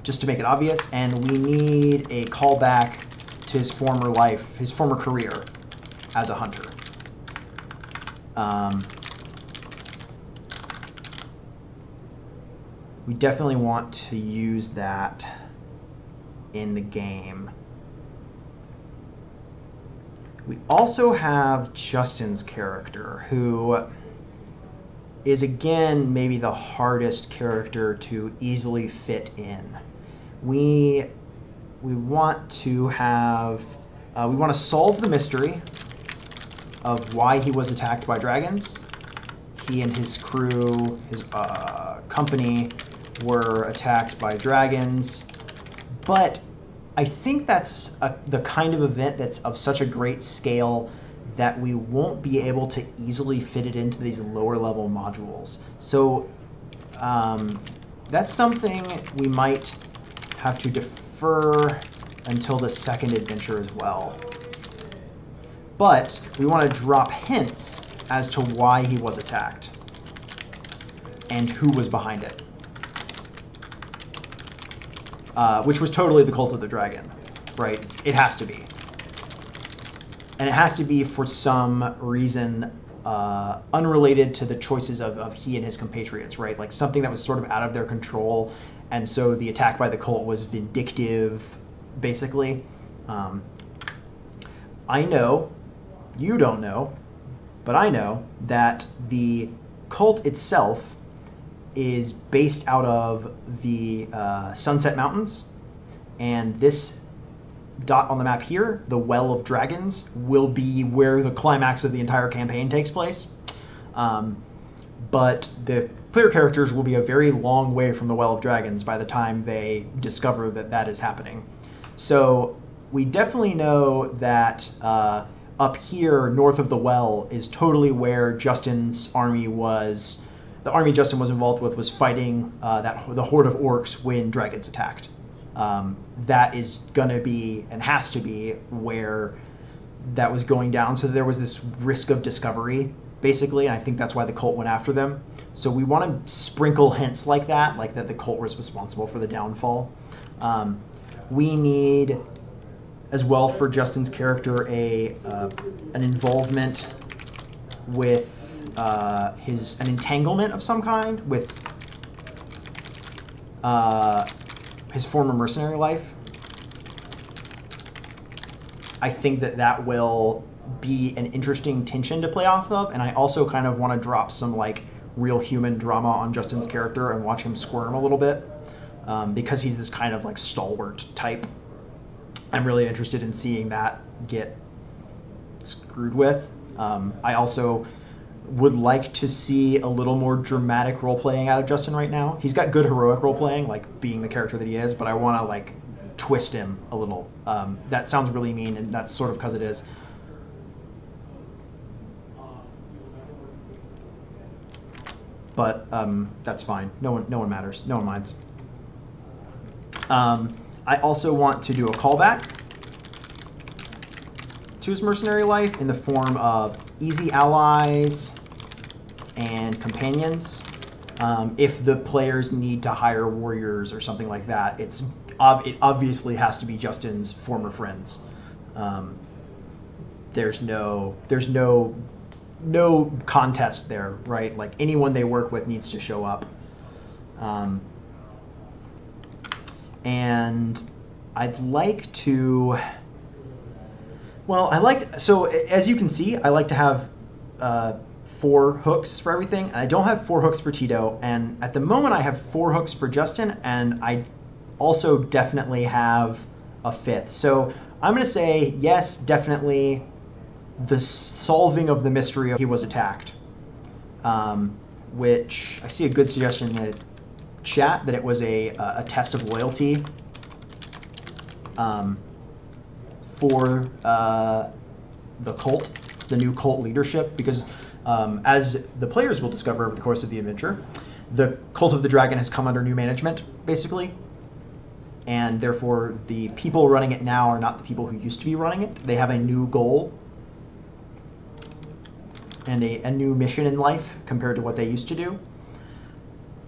just to make it obvious, and we need a callback to his former life, his former career as a hunter. We definitely want to use that in the game. We also have Justin's character, who is, again, maybe the hardest character to easily fit in. We want to have, we want to solve the mystery of why he was attacked by dragons. He and his crew, his company, were attacked by dragons, but I think that's the kind of event that's of such a great scale that we won't be able to easily fit it into these lower level modules. So that's something we might have to defer until the second adventure as well. But we want to drop hints as to why he was attacked and who was behind it. Which was totally the Cult of the Dragon, right? It has to be. And it has to be for some reason unrelated to the choices of he and his compatriots, right? Like something that was sort of out of their control, and so the attack by the cult was vindictive, basically. I know, you don't know, but I know that the cult itself is based out of the Sunset Mountains, and this dot on the map here, the Well of Dragons, will be where the climax of the entire campaign takes place. But the player characters will be a very long way from the Well of Dragons by the time they discover that that is happening. So we definitely know that up here north of the well is totally where Justin's army was. The army Justin was involved with was fighting the horde of orcs when dragons attacked. That is gonna be and has to be where that was going down. So there was this risk of discovery, basically, and I think that's why the cult went after them. So we want to sprinkle hints like that the cult was responsible for the downfall. We need, as well, for Justin's character, an involvement with an entanglement of some kind with his former mercenary life. I think that will be an interesting tension to play off of, and I also kind of want to drop some like real human drama on Justin's character and watch him squirm a little bit, because he's this kind of like stalwart type. I'm really interested in seeing that get screwed with. I also would like to see a little more dramatic role playing out of Justin right now. He's got good heroic role playing, like being the character that he is, but I want to like twist him a little. That sounds really mean, and that's sort of because it is. But that's fine. No one matters. No one minds. I also want to do a callback to his mercenary life in the form of easy allies and companions. If the players need to hire warriors or something like that, it obviously has to be Justin's former friends. There's no contest there, right? Like anyone they work with needs to show up. And I'd like to, so as you can see, I like to have 4 hooks for everything. I don't have 4 hooks for Tito, and at the moment I have 4 hooks for Justin, and I also definitely have a 5th. So I'm going to say yes, definitely the solving of the mystery of he was attacked, which I see a good suggestion in the chat that it was a test of loyalty for the cult, the new cult leadership, because as the players will discover over the course of the adventure, the Cult of the Dragon has come under new management, basically, and therefore the people running it now are not the people who used to be running it. They have a new goal and a new mission in life compared to what they used to do.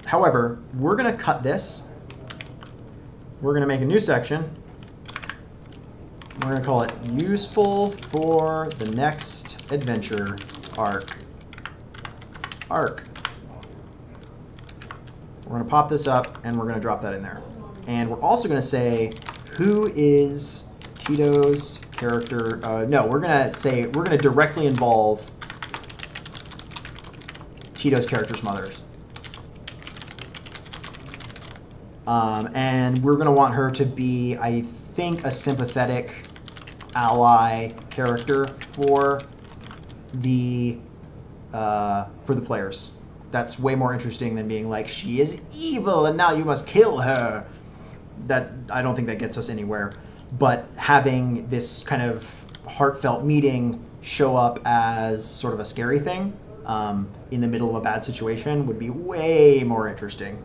However, we're going to cut this. We're going to make a new section. We're going to call it Useful for the Next Adventure Arc. We're going to pop this up, and we're going to drop that in there. And we're also going to say, who is Tito's character? No, we're going to directly involve Tito's character's mothers. And we're going to want her to be, I think, a sympathetic ally character for the players. That's way more interesting than being like, she is evil and now you must kill her. That, I don't think that gets us anywhere. But having this kind of heartfelt meeting show up as sort of a scary thing in the middle of a bad situation would be way more interesting.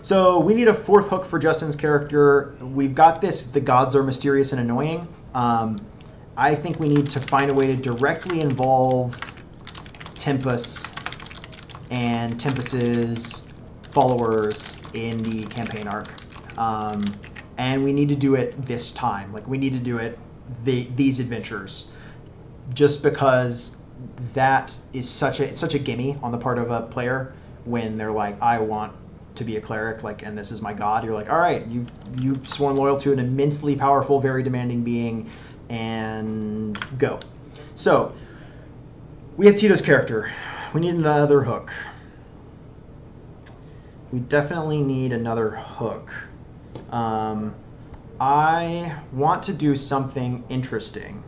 So we need a 4th hook for Justin's character. We've got this, the gods are mysterious and annoying. I think we need to find a way to directly involve Tempus and Tempus's followers in the campaign arc. And we need to do it this time. Like, we need to do it these adventures. Just because that is such a gimme on the part of a player when they're like, I want to be a cleric, like, and this is my god. You're like, all right, you've sworn loyal to an immensely powerful, very demanding being, and go. So we have Tito's character. We need another hook. We definitely need another hook. I want to do something interesting.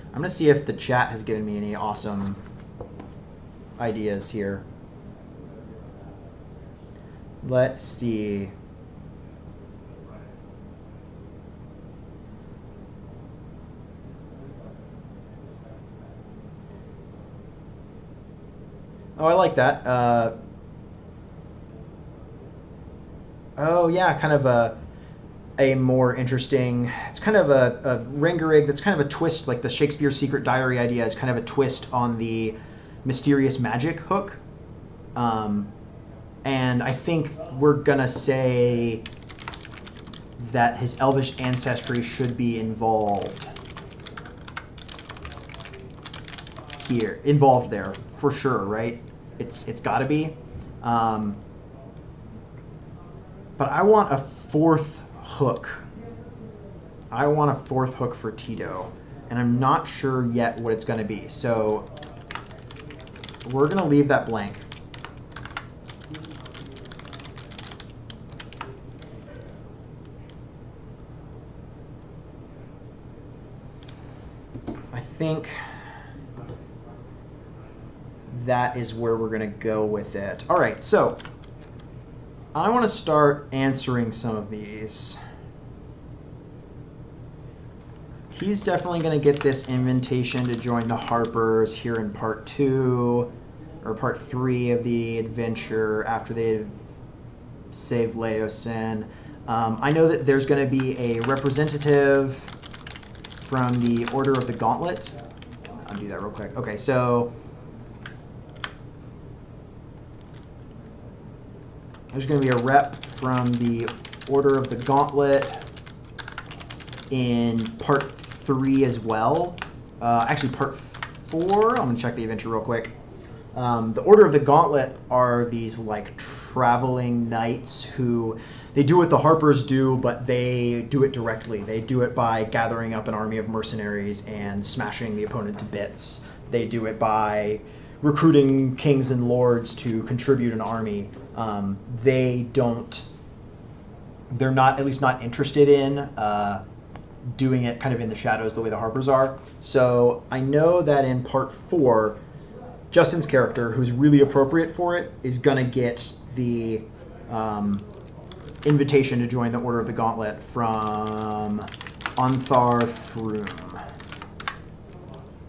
I'm going to see if the chat has given me any awesome ideas here. Let's see. Oh, I like that. Oh yeah, kind of a more interesting. It's kind of a Ringarig that's kind of a twist, like the Shakespeare Secret Diary idea is kind of a twist on the mysterious magic hook. Um, and I think we're gonna say that his elvish ancestry should be involved here, involved there for sure, right? It's got to be. Um, but I want a fourth hook. I want a fourth hook for Tito, and I'm not sure yet what it's going to be. So we're going to leave that blank. I think that is where we're going to go with it. All right, so I want to start answering some of these. He's definitely going to get this invitation to join the Harpers here in part 2 or part 3 of the adventure after they've saved Leosin. I know that there's going to be a representative from the Order of the Gauntlet. I'll do that real quick. Okay, so there's going to be a rep from the Order of the Gauntlet in part 3 as well. Actually, part 4. I'm going to check the adventure real quick. The Order of the Gauntlet are these like traveling knights who they do what the Harpers do, but they do it directly. They do it by gathering up an army of mercenaries and smashing the opponent to bits. They do it by recruiting kings and lords to contribute an army. They're not, at least not interested in doing it kind of in the shadows the way the Harpers are. So I know that in part 4, Justin's character, who's really appropriate for it, is going to get the invitation to join the Order of the Gauntlet from Anthar Froom,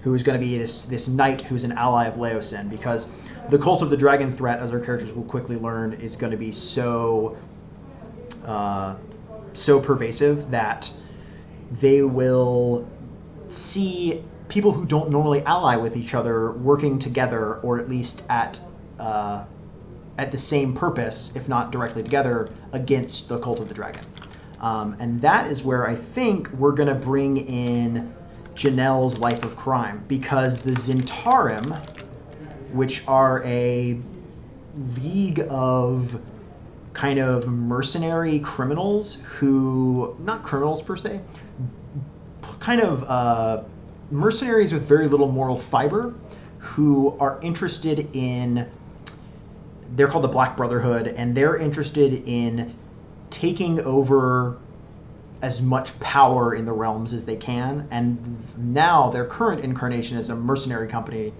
who is going to be this knight who's an ally of Leosin, because the Cult of the Dragon threat, as our characters will quickly learn, is going to be so pervasive that they will see people who don't normally ally with each other working together, or at least at the same purpose, if not directly together, against the Cult of the Dragon. And that is where I think we're going to bring in Janelle's Life of Crime, because the Zentarim, which are a league of kind of mercenary criminals who, not criminals per se, kind of mercenaries with very little moral fiber, who are interested in, they're called the Black Brotherhood, and they're interested in taking over as much power in the realms as they can. And now their current incarnation is a mercenary company.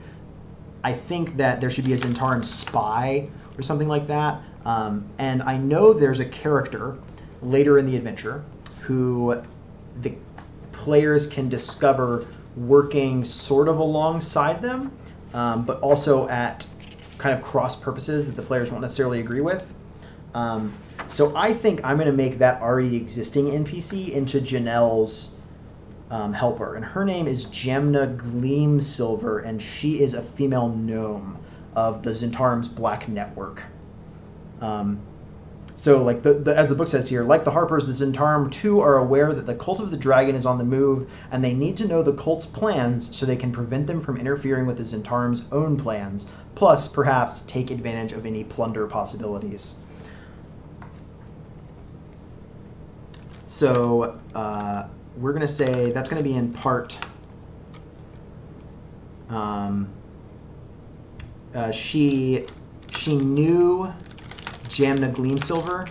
I think that there should be a Zentarim spy or something like that. And I know there's a character later in the adventure who the players can discover working sort of alongside them, but also at kind of cross purposes that the players won't necessarily agree with. So I think I'm going to make that already existing NPC into Janelle's helper, and her name is Jamna Gleamsilver, and she is a female gnome of the Zentarim's Black Network. So, like as the book says here, like the Harpers, the Zentarim too are aware that the Cult of the Dragon is on the move, and they need to know the cult's plans so they can prevent them from interfering with the Zentarim's own plans, plus perhaps take advantage of any plunder possibilities. So we're going to say that's going to be in part. She knew Jamna Gleamsilver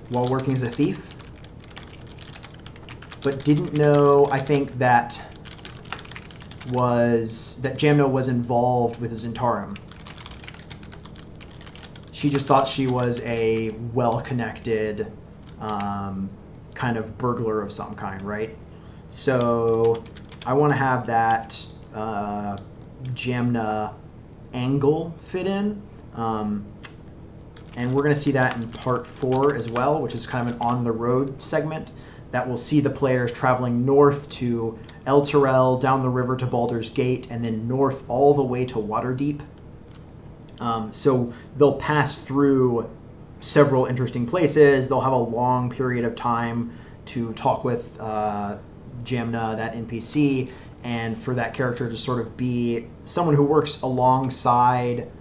while working as a thief, but didn't know, I think, that Jamna was involved with the Zentarim. She just thought she was a well-connected kind of burglar of some kind, right? So I want to have that Jamna angle fit in. And we're going to see that in part 4 as well, which is kind of an on-the-road segment that will see the players traveling north to El Terrell, down the river to Baldur's Gate, and then north all the way to Waterdeep. So they'll pass through several interesting places. They'll have a long period of time to talk with Jamna, that NPC, and for that character to sort of be someone who works alongside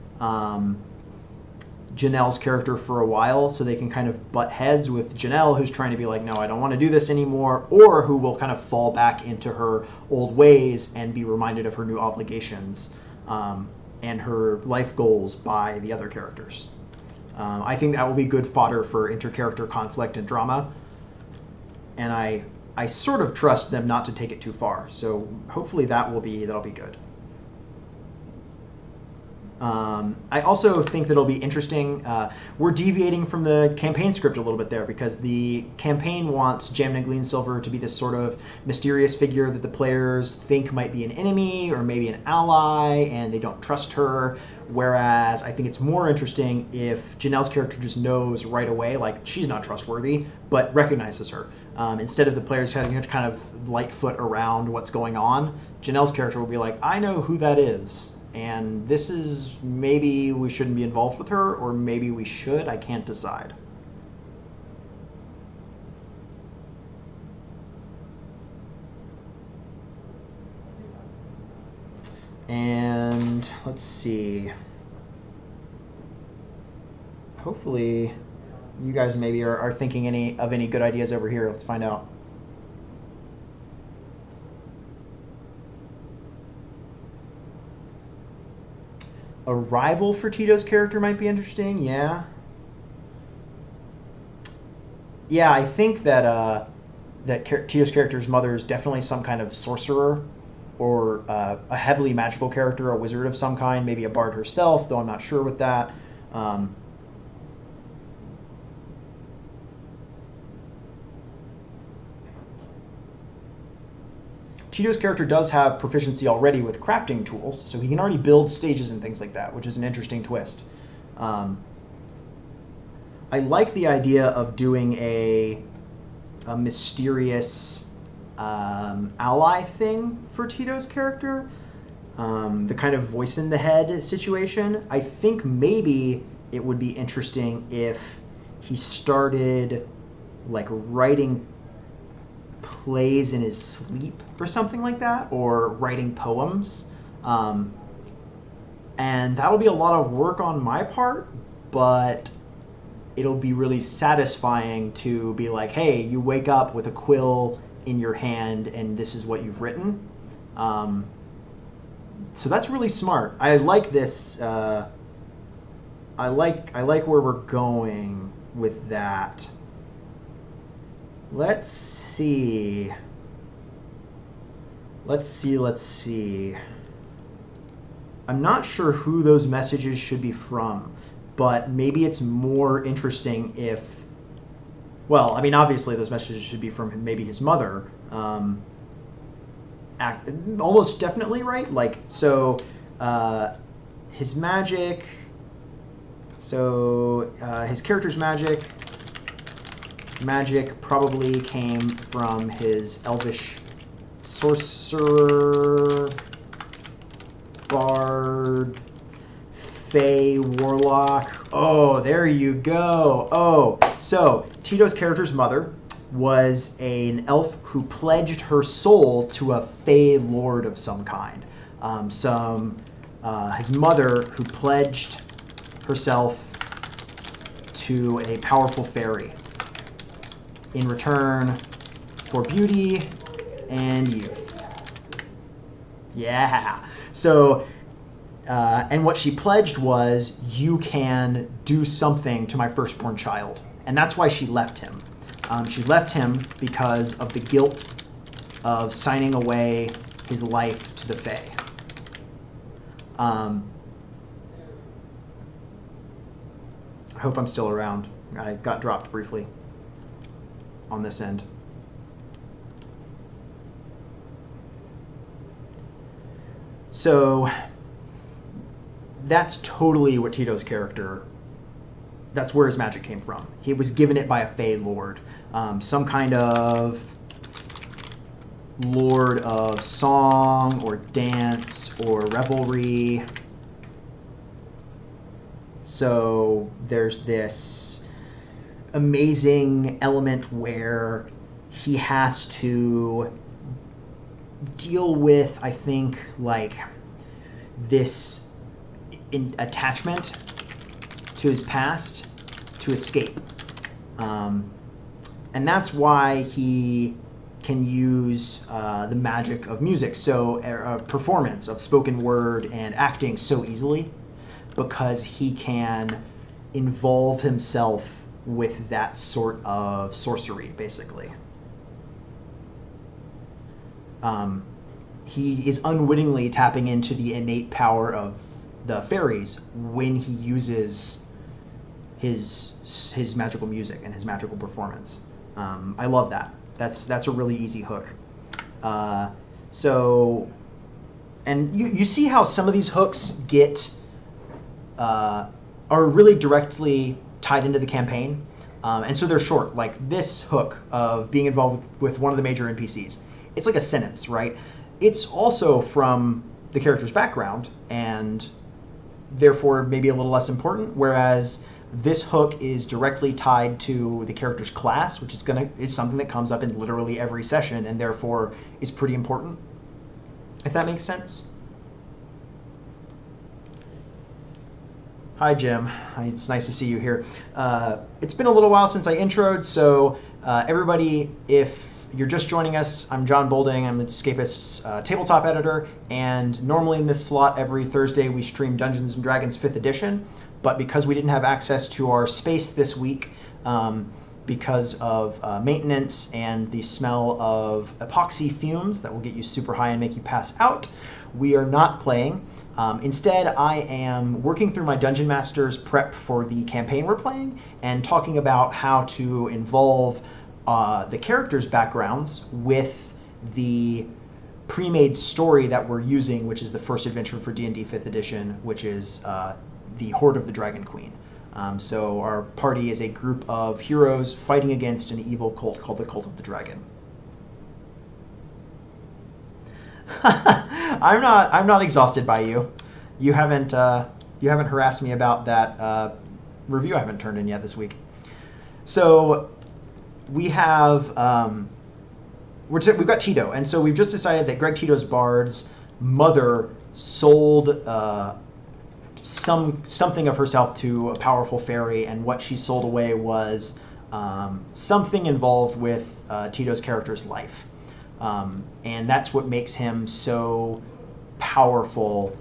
Janelle's character for a while, so they can kind of butt heads with Janelle, who's trying to be like, no, I don't want to do this anymore, or who will kind of fall back into her old ways and be reminded of her new obligations and her life goals by the other characters. I think that will be good fodder for inter-character conflict and drama, and I sort of trust them not to take it too far, so hopefully that'll be good. I also think that it'll be interesting. We're deviating from the campaign script a little bit there because the campaign wants Jamna Gleensilver to be this sort of mysterious figure that the players think might be an enemy or maybe an ally, and they don't trust her. Whereas I think it's more interesting if Janelle's character just knows right away, like, she's not trustworthy, but recognizes her. Instead of the players having to kind of lightfoot around what's going on, Janelle's character will be like, I know who that is. And this is, maybe we shouldn't be involved with her, or maybe we should. I can't decide. And let's see. Hopefully you guys maybe are thinking of any good ideas over here. Let's find out. A rival for Tito's character might be interesting, yeah. Yeah, I think that Tito's character's mother is definitely some kind of sorcerer or a heavily magical character, a wizard of some kind, maybe a bard herself, though I'm not sure with that. Tito's character does have proficiency already with crafting tools, so he can already build stages and things like that, which is an interesting twist. I like the idea of doing a mysterious ally thing for Tito's character, the kind of voice in the head situation. I think maybe it would be interesting if he started like writing plays in his sleep or something like that, or writing poems. And that'll be a lot of work on my part, but it'll be really satisfying to be like, hey, you wake up with a quill in your hand and this is what you've written. So that's really smart. I like this. I like where we're going with that. Let's see. I'm not sure who those messages should be from, but maybe it's more interesting if, well, I mean, obviously those messages should be from maybe his mother. Almost definitely, right? Like, so his magic, so his character's magic probably came from his elvish sorcerer, bard, fey, warlock. Oh, there you go. Oh, so Tito's character's mother was an elf who pledged her soul to a fey lord of some kind. His mother who pledged herself to a powerful fairy in return for beauty and youth. Yeah. So, and what she pledged was, you can do something to my firstborn child. And that's why she left him. She left him because of the guilt of signing away his life to the Fae. I hope I'm still around. I got dropped briefly on this end. So that's totally what Tito's character, that's where his magic came from. He was given it by a Fey Lord, some kind of lord of song or dance or revelry. So there's this amazing element where he has to deal with, I think, like this attachment to his past to escape. And that's why he can use the magic of music, so performance of spoken word and acting so easily, because he can involve himself with that sort of sorcery, basically. He is unwittingly tapping into the innate power of the fairies when he uses his magical music and his magical performance. I love that. That's a really easy hook. So, and you see how some of these hooks are really directly tied into the campaign, and so they're short. Like this hook of being involved with one of the major NPCs, it's like a sentence, right? It's also from the character's background, and therefore maybe a little less important, whereas this hook is directly tied to the character's class, which is something that comes up in literally every session, and therefore is pretty important, if that makes sense. Hi, Jim. It's nice to see you here. It's been a little while since I introed, so everybody, if you're just joining us, I'm John Bolding. I'm the Escapist's tabletop editor, and normally in this slot every Thursday we stream Dungeons & Dragons 5th edition, but because we didn't have access to our space this week because of maintenance and the smell of epoxy fumes that will get you super high and make you pass out, we are not playing. Instead, I am working through my Dungeon Master's prep for the campaign we're playing and talking about how to involve the characters' backgrounds with the pre-made story that we're using, which is the first adventure for D&D 5th edition, which is the Horde of the Dragon Queen. So our party is a group of heroes fighting against an evil cult called the Cult of the Dragon. I'm not exhausted by you. You haven't harassed me about that review I haven't turned in yet this week. So we have we've got Tito, and so we've just decided that Greg Tito's bard's mother sold something of herself to a powerful fairy, and what she sold away was something involved with Tito's character's life. And that's what makes him so powerful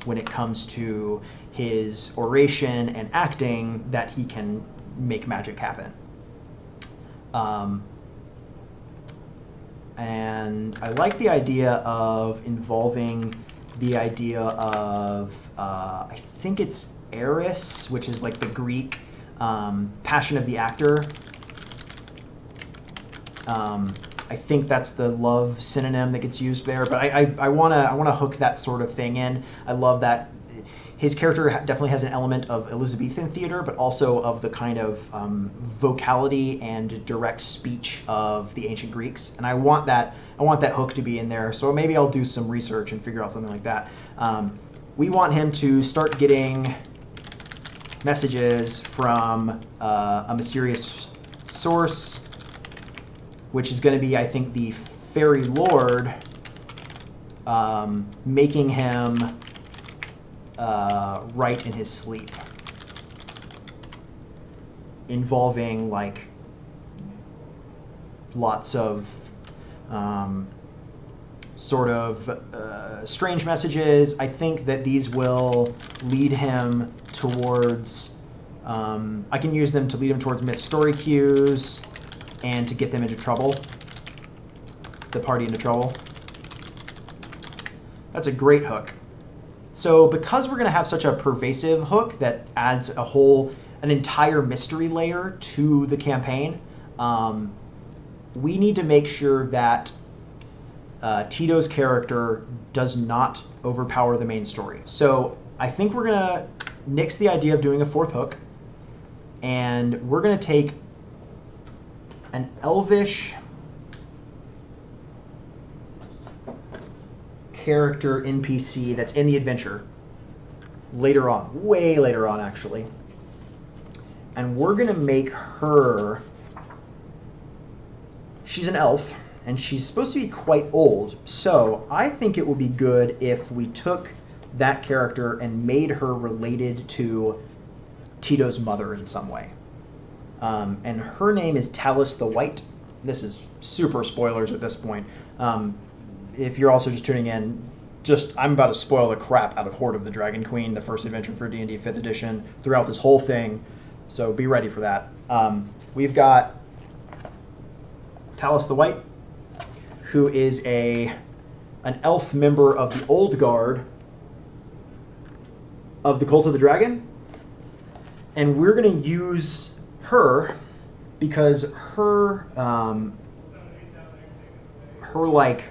when it comes to his oration and acting, that he can make magic happen. And I like the idea of involving the idea of, I think it's Eris, which is like the Greek passion of the actor. I think that's the love synonym that gets used there, but I wanna hook that sort of thing in. I love that his character definitely has an element of Elizabethan theater, but also of the kind of vocality and direct speech of the ancient Greeks, and I want that hook to be in there. So maybe I'll do some research and figure out something like that. We want him to start getting messages from a mysterious source, which is going to be, I think, the Fairy Lord, making him write in his sleep, involving like lots of sort of strange messages. I think that these will lead him towards, I can use them to lead him towards missed story cues and to get them into trouble, the party into trouble. That's a great hook. So because we're going to have such a pervasive hook that adds an entire mystery layer to the campaign, we need to make sure that Tito's character does not overpower the main story. So I think we're going to nix the idea of doing a fourth hook, and we're going to take an elvish character NPC that's in the adventure later on, way later on actually, and we're going to make her, she's an elf, and she's supposed to be quite old, so I think it would be good if we took that character and made her related to Tito's mother in some way. And her name is Talus the White. This is super spoilers at this point. If you're also just tuning in, I'm about to spoil the crap out of Horde of the Dragon Queen, the first adventure for D&D 5th edition, throughout this whole thing, so be ready for that. We've got Talus the White, who is an elf member of the Old Guard of the Cult of the Dragon, and we're going to use her because her like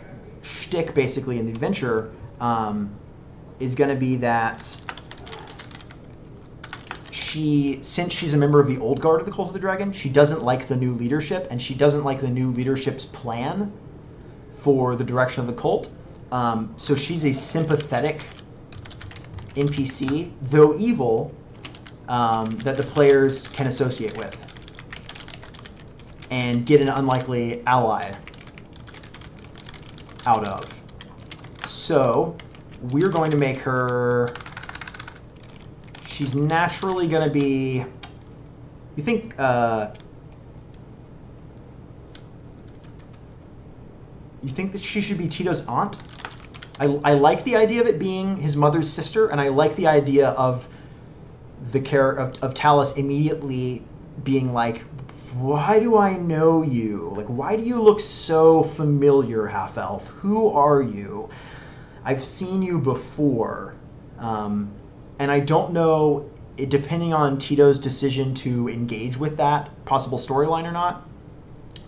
shtick basically in the adventure is going to be that since she's a member of the Old Guard of the Cult of the Dragon, she doesn't like the new leadership, and she doesn't like the new leadership's plan for the direction of the cult. So she's a sympathetic NPC, though evil, that the players can associate with and get an unlikely ally out of. So we're going to make her, she's naturally going to be, you think that she should be Tito's aunt? I like the idea of it being his mother's sister, and I like the idea of the character of Talus immediately being like, why do I know you? Like, why do you look so familiar, half-elf? Who are you? I've seen you before. And I don't know, depending on Tito's decision to engage with that possible storyline or not,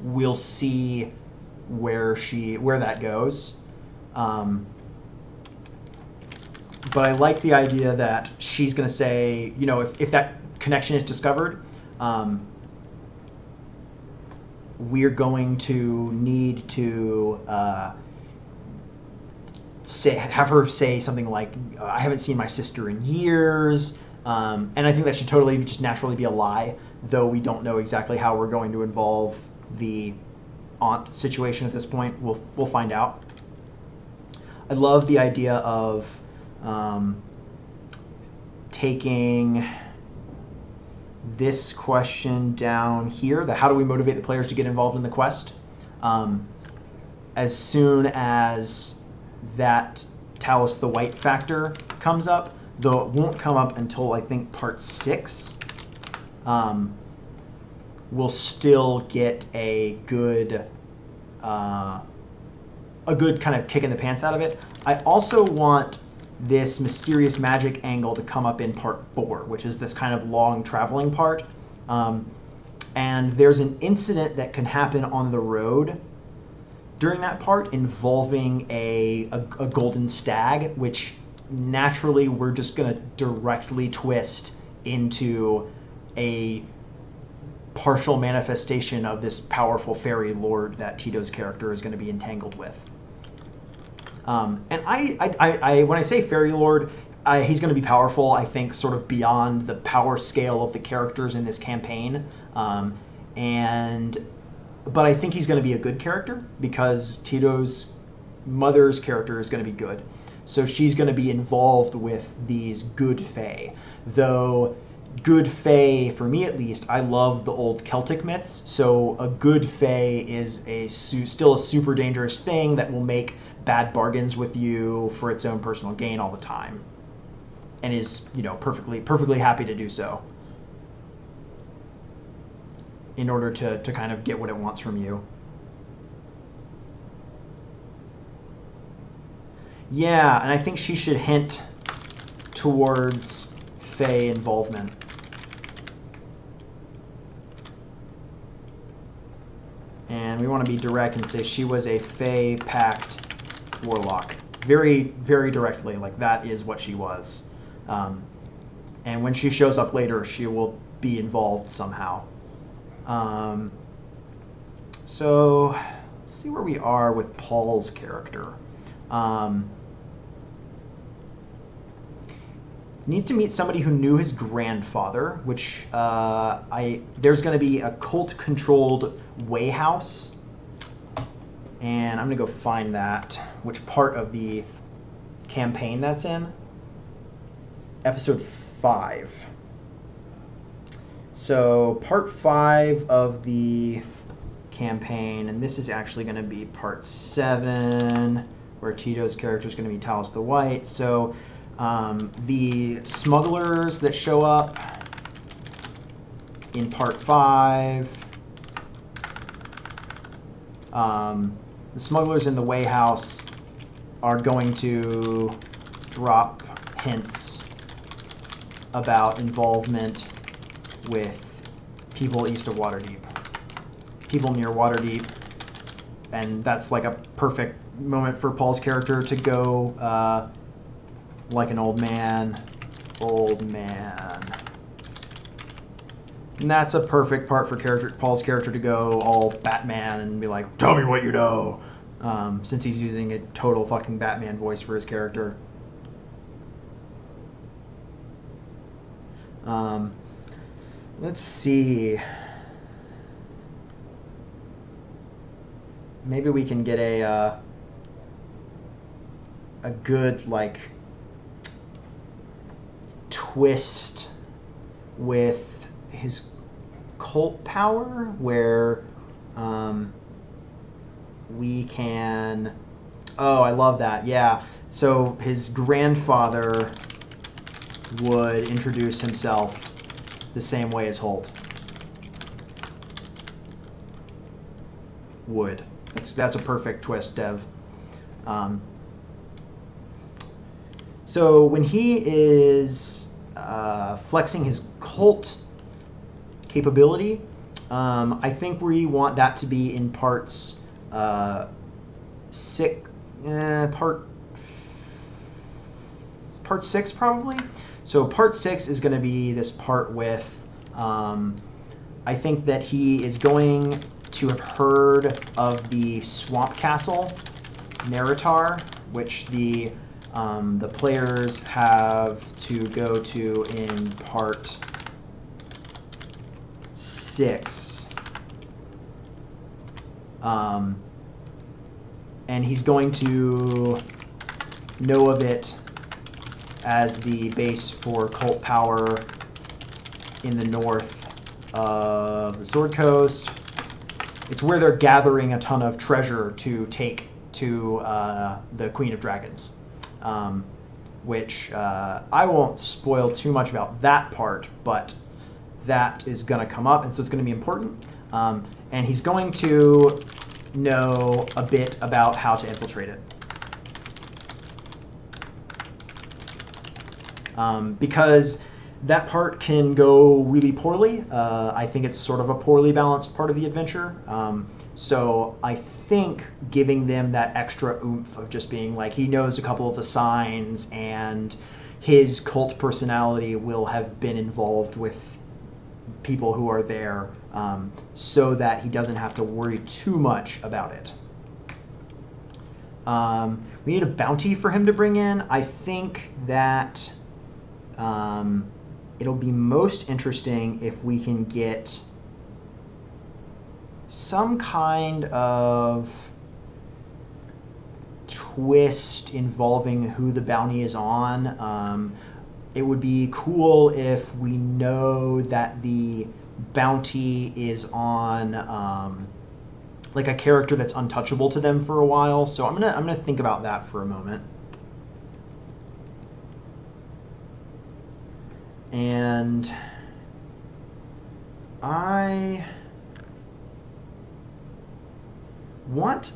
we'll see where that goes. But I like the idea that she's going to say, you know, if that connection is discovered, we're going to need to have her say something like, I haven't seen my sister in years. And I think that should totally just naturally be a lie, though we don't know exactly how we're going to involve the aunt situation at this point. We'll find out. I love the idea of taking this question down here, the how do we motivate the players to get involved in the quest, as soon as that Talus the White factor comes up, though it won't come up until I think part 6. We'll still get a good kind of kick in the pants out of it. I also want this mysterious magic angle to come up in part 4, which is this kind of long traveling part. And there's an incident that can happen on the road during that part involving a golden stag, which naturally we're just going to directly twist into a partial manifestation of this powerful fairy lord that Tito's character is going to be entangled with. And I when I say fairy lord, he's going to be powerful, I think, sort of beyond the power scale of the characters in this campaign. But I think he's going to be a good character because Tito's mother's character is going to be good. So she's going to be involved with these good fae. Though good fae, for me at least, I love the old Celtic myths. So a good fae is still a super dangerous thing that will make bad bargains with you for its own personal gain all the time, and is, you know, perfectly happy to do so in order to kind of get what it wants from you. Yeah, and I think she should hint towards fae involvement. And we want to be direct and say she was a fae pact warlock. Very, very directly, like that is what she was. And when she shows up later, she will be involved somehow. So let's see where we are with Paul's character. Needs to meet somebody who knew his grandfather, which there's going to be a cult-controlled way house, and I'm going to go find that. Which part of the campaign that's in? Episode 5. So part 5 of the campaign, and this is actually going to be part 7, where Tito's character is going to be Talos the White. So the smugglers that show up in part 5, the smugglers in the Way House are going to drop hints about involvement with people east of Waterdeep, people near Waterdeep, and that's like a perfect moment for Paul's character to go like an old man. And that's a perfect part for Paul's character to go all Batman and be like, tell me what you know, since he's using a total fucking Batman voice for his character. Let's see. Maybe we can get a good, like, twist with his cult power, where we can... Oh, I love that. Yeah. So his grandfather would introduce himself the same way as Holt would. That's a perfect twist, Dev. So when he is flexing his cult capability, I think we want that to be in parts part 6 probably. So part 6 is going to be this part with, I think that he is going to have heard of the Swamp Castle, Neritar, which the players have to go to in part 6. And he's going to know of it as the base for cult power in the north of the Sword Coast. It's where they're gathering a ton of treasure to take to the Queen of Dragons, which I won't spoil too much about that part, but that is going to come up, and so it's going to be important. And he's going to know a bit about how to infiltrate it. Because that part can go really poorly. I think it's sort of a poorly balanced part of the adventure. So I think giving them that extra oomph of just being like, he knows a couple of the signs and his cult personality will have been involved with people who are there, so that he doesn't have to worry too much about it. We need a bounty for him to bring in. I think that it'll be most interesting if we can get some kind of twist involving who the bounty is on. It would be cool if we know that the bounty is on like a character that's untouchable to them for a while. So I'm gonna think about that for a moment. And I want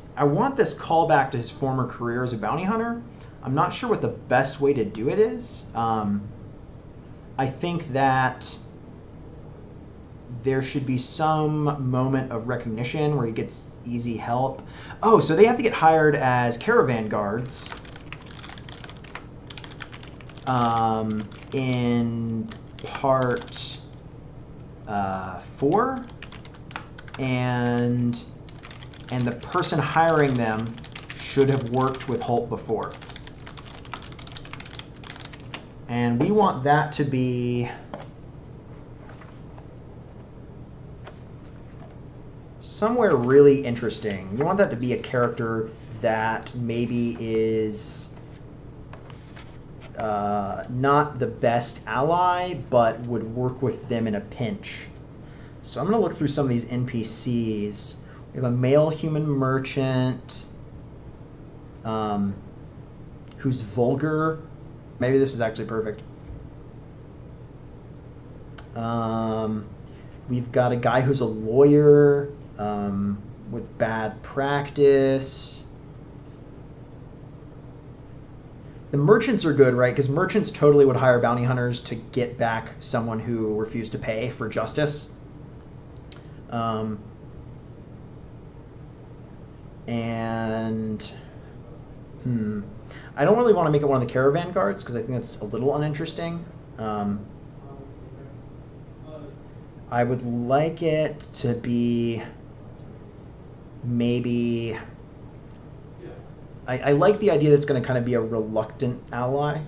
this callback to his former career as a bounty hunter. I'm not sure what the best way to do it is. I think that there should be some moment of recognition where he gets easy help. Oh, so they have to get hired as caravan guards in part 4, and the person hiring them should have worked with Holt before. And we want that to be somewhere really interesting. We want that to be a character that maybe is not the best ally, but would work with them in a pinch. So I'm going to look through some of these NPCs. We have a male human merchant who's vulgar. Maybe this is actually perfect. We've got a guy who's a lawyer with bad practice. The merchants are good, right? Because merchants totally would hire bounty hunters to get back someone who refused to pay for justice. I don't really want to make it one of the caravan guards because I think that's a little uninteresting. I would like it to be maybe... I like the idea that it's going to kind of be a reluctant ally.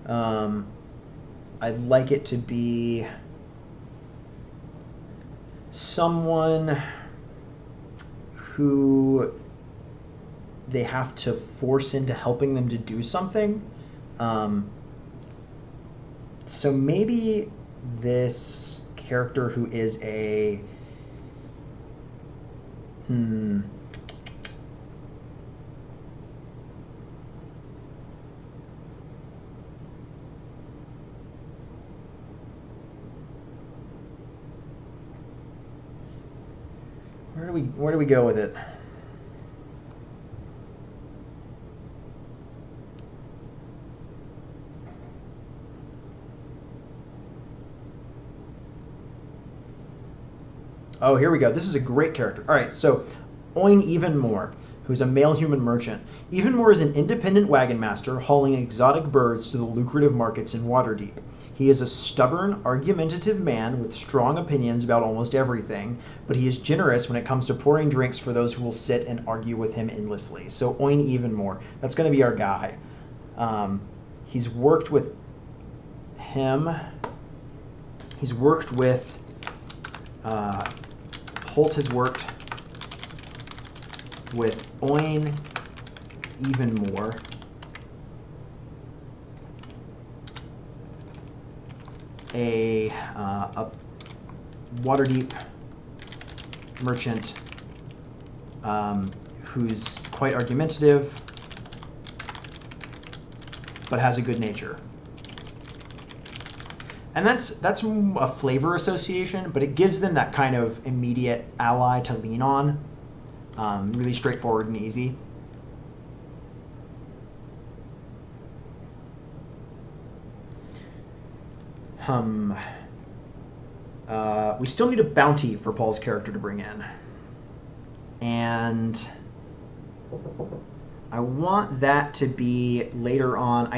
I'd like it to be someone who they have to force into helping them to do something. So maybe this character who is a... Where do we go with it? Oh, here we go. This is a great character. All right, so Oin Evenmore, who's a male human merchant. Evenmore is an independent wagon master hauling exotic birds to the lucrative markets in Waterdeep. He is a stubborn, argumentative man with strong opinions about almost everything, but he is generous when it comes to pouring drinks for those who will sit and argue with him endlessly. So Oin Evenmore, that's going to be our guy. He's worked with him. He's worked with... Holt has worked with Oin Evenmore. A Waterdeep merchant who's quite argumentative but has a good nature. And that's a flavor association, but it gives them that kind of immediate ally to lean on. Really straightforward and easy. We still need a bounty for Paul's character to bring in. And I want that to be later on.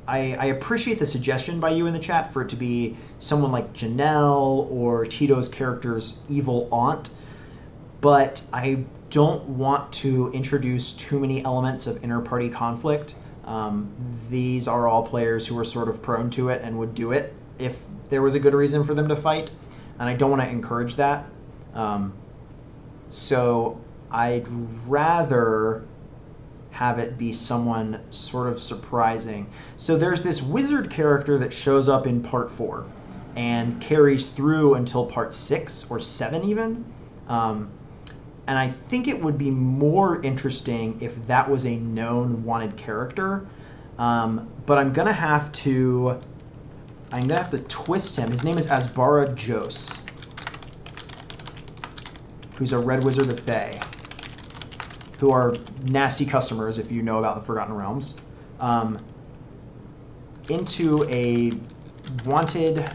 I appreciate the suggestion by you in the chat for it to be someone like Janelle or Tito's character's evil aunt, but I don't want to introduce too many elements of inter-party conflict. These are all players who are sort of prone to it and would do it if there was a good reason for them to fight, and I don't want to encourage that. So I'd rather have it be someone sort of surprising. So there's this wizard character that shows up in part 4 and carries through until part 6 or 7 even. And I think it would be more interesting if that was a known wanted character. But I'm gonna have to twist him. His name is Asbara Jos, who's a red wizard of Thay, who are nasty customers if you know about the Forgotten Realms, into a wanted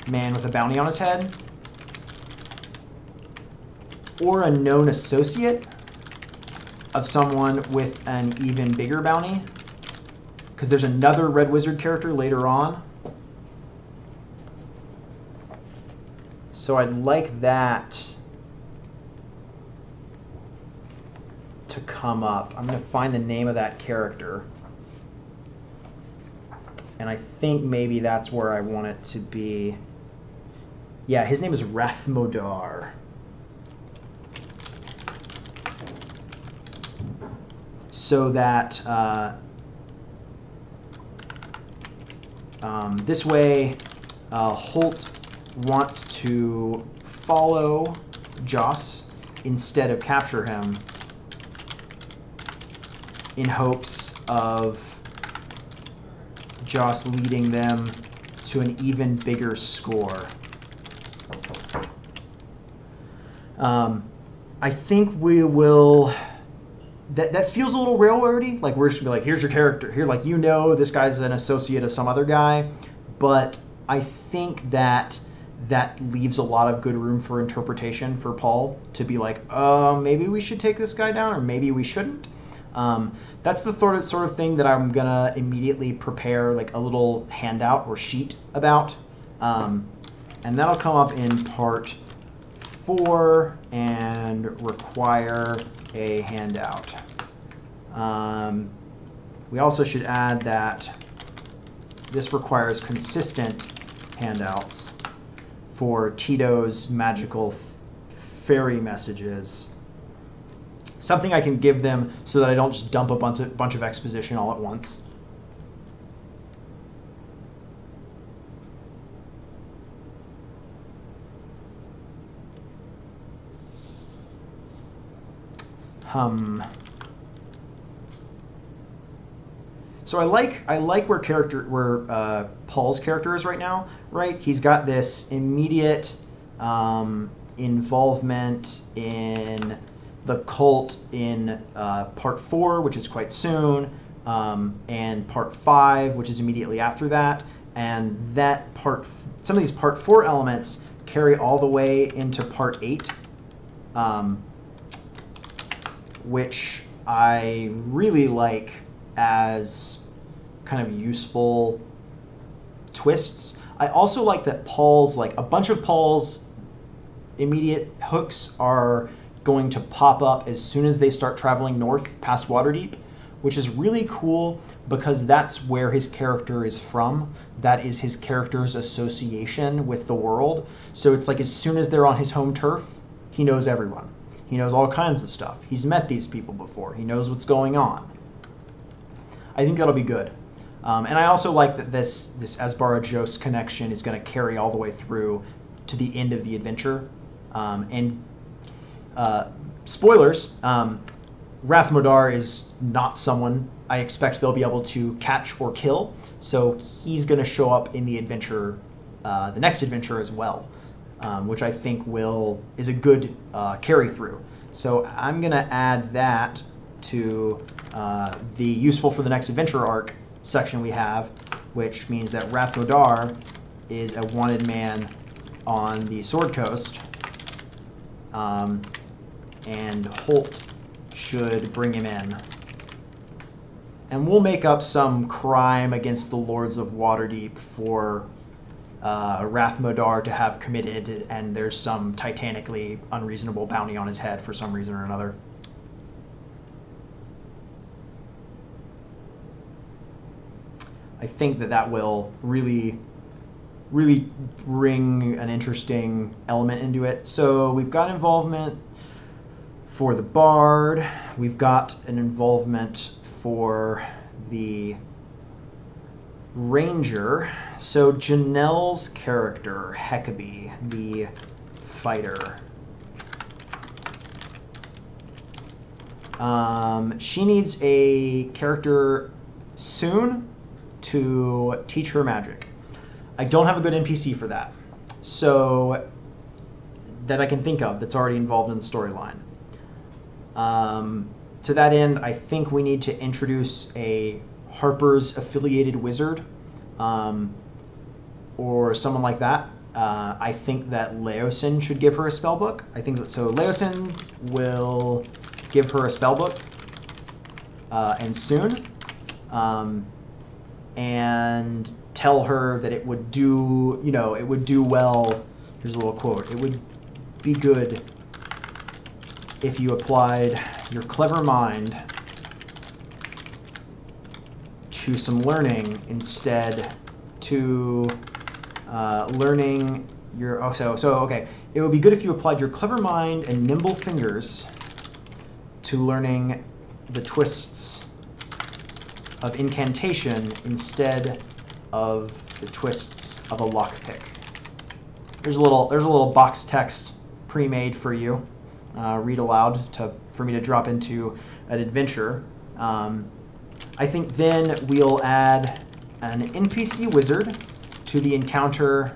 man with a bounty on his head, or a known associate of someone with an even bigger bounty, because there's another Red Wizard character later on. So I'd like that to come up. I'm going to find the name of that character. And I think maybe that's where I want it to be. Yeah, his name is Rathmodar. So that this way, Holt wants to follow Joss instead of capture him, in hopes of Joss leading them to an even bigger score. I think we will... That feels a little railroady. Like, we're just gonna be like, here's your character. Here, like, you know this guy's an associate of some other guy. But I think that leaves a lot of good room for interpretation for Paul to be like, maybe we should take this guy down, or maybe we shouldn't. That's the sort of thing that I'm gonna immediately prepare like a little handout or sheet about, and that'll come up in part 4 and require a handout. We also should add that this requires consistent handouts for Tito's magical fairy messages. Something I can give them so that I don't just dump a bunch of exposition all at once. So I like where Paul's character is right now. Right, he's got this immediate involvement in the cult in part 4, which is quite soon, and part 5, which is immediately after that, and some of these part 4 elements carry all the way into part 8, which I really like as kind of useful twists. I also like that a bunch of Paul's immediate hooks are going to pop up as soon as they start traveling north past Waterdeep, which is really cool because that's where his character is from. That is his character's association with the world. So it's like as soon as they're on his home turf, he knows everyone. He knows all kinds of stuff. He's met these people before. He knows what's going on. I think that'll be good. And I also like that this Asbara Jost connection is going to carry all the way through to the end of the adventure. Spoilers, Rathmodar is not someone I expect they'll be able to catch or kill, so he's going to show up in the adventure, the next adventure as well, which I think is a good carry through. So I'm going to add that to the useful for the next adventure arc section we have, which means that Rathmodar is a wanted man on the Sword Coast, and Holt should bring him in. And we'll make up some crime against the Lords of Waterdeep for Rathmodar to have committed, and there's some titanically unreasonable bounty on his head for some reason or another. I think that will really bring an interesting element into it. So we've got involvement for the Bard. We've got an involvement for the Ranger. So Janelle's character, Heckabee, the fighter. She needs a character soon to teach her magic. I don't have a good NPC for that, so that I can think of that's already involved in the storyline. To that end, I think we need to introduce a Harper's affiliated wizard, or someone like that. I think that Leosin should give her a spell book. I think that, so Leosin will give her a spell book, and soon, and tell her that it would do, it would do well. Here's a little quote. It would be good if you applied your clever mind to some learning instead to learning your, okay. It would be good if you applied your clever mind and nimble fingers to learning the twists of incantation instead of the twists of a lockpick. There's a little box text pre-made for you. Read aloud for me to drop into an adventure. I think then we'll add an NPC wizard to the encounter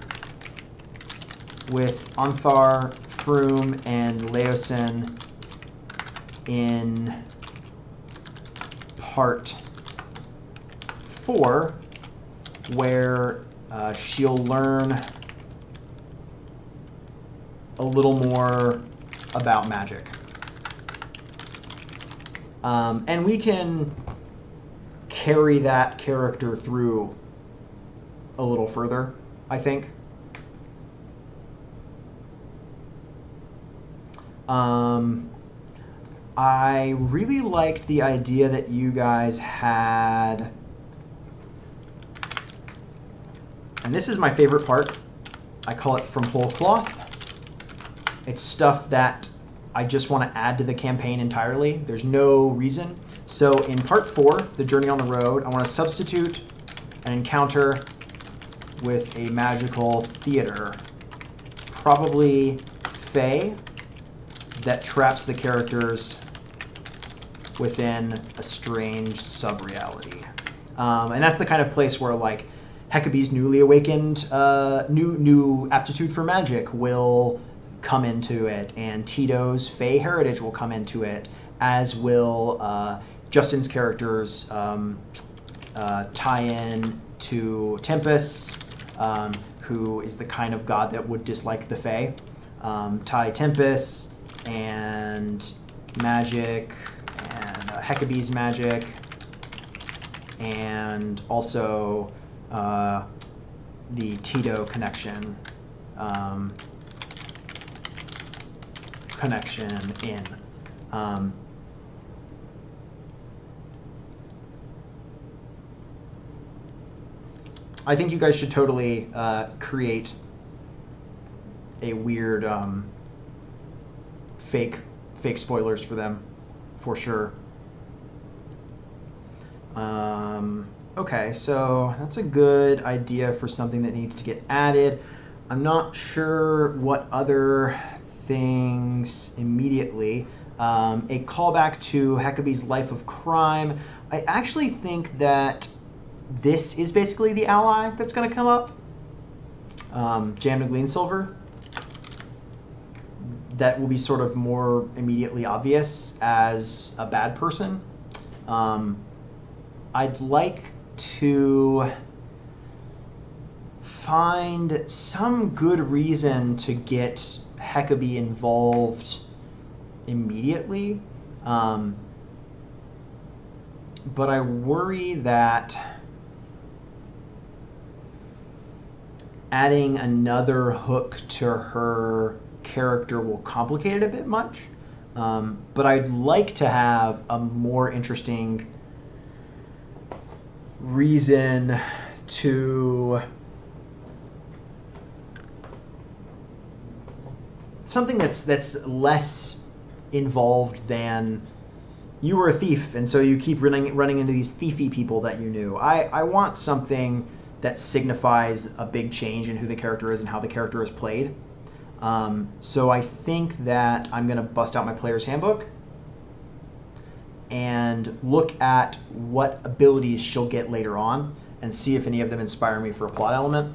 with Anthar, Froome, and Leosin in part 4, where she'll learn a little more about magic. And we can carry that character through a little further, I think. I really liked the idea that you guys had, and this is my favorite part. I call it from whole cloth. It's stuff that I just want to add to the campaign entirely. There's no reason. So in part 4, the journey on the road, I want to substitute an encounter with a magical theater, probably Fae, that traps the characters within a strange sub-reality. And that's the kind of place where, like, Hecabe's newly awakened new aptitude for magic will come into it, and Tito's Fae heritage will come into it, as will Justin's character's tie-in to Tempest, who is the kind of god that would dislike the Fae. Tie Tempest and magic, and Hecabe's magic, and also the Tito connection in. I think you guys should totally create a weird fake spoilers for them, for sure. Okay, so that's a good idea for something that needs to get added. I'm not sure what other things immediately. A callback to Hecabe's Life of Crime. I actually think that this is basically the ally that's going to come up. Jam Glean Silver. That will be sort of more immediately obvious as a bad person. I'd like to find some good reason to get Hecate involved immediately. But I worry that adding another hook to her character will complicate it a bit much. But I'd like to have a more interesting reason to something that's less involved than you were a thief and so you keep running into these thiefy people that you knew. I want something that signifies a big change in who the character is and how the character is played. So I think that I'm going to bust out my player's handbook and look at what abilities she'll get later on and see if any of them inspire me for a plot element.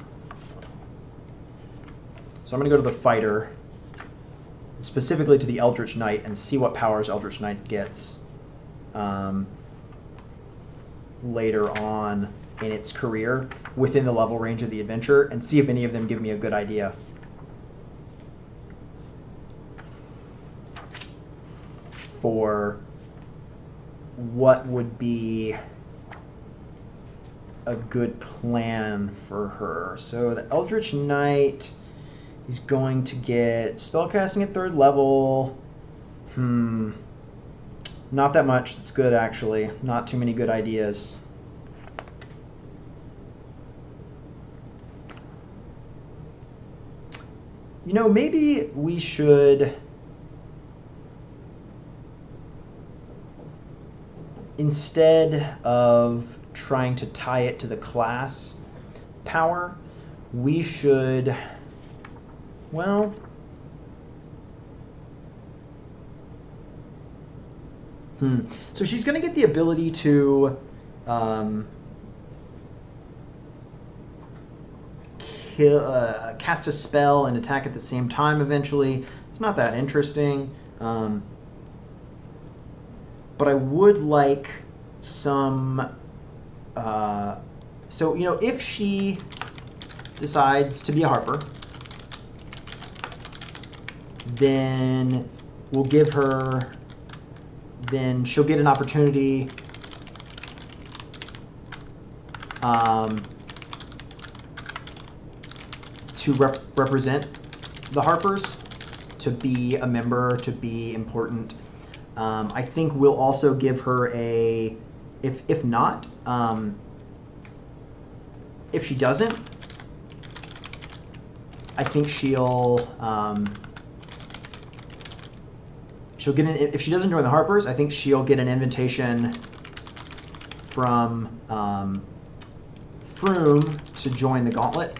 So I'm going to go to the fighter, specifically to the Eldritch Knight, and see what powers Eldritch Knight gets later on in its career within the level range of the adventure, and see if any of them give me a good idea. For what would be a good plan for her. So the Eldritch Knight is going to get spellcasting at 3rd level. Not that much. That's good, actually. Not too many good ideas. You know, maybe we should, instead of trying to tie it to the class power, we should, well, so she's going to get the ability to cast a spell and attack at the same time eventually. It's not that interesting. But I would like some... so, you know, if she decides to be a Harper, then we'll give her... Then she'll get an opportunity to represent the Harpers, to be a member, to be important. I think we'll also give her a, if not, if she doesn't, I think she'll get an, if she doesn't join the Harpers, I think she'll get an invitation from Froome to join the Gauntlet.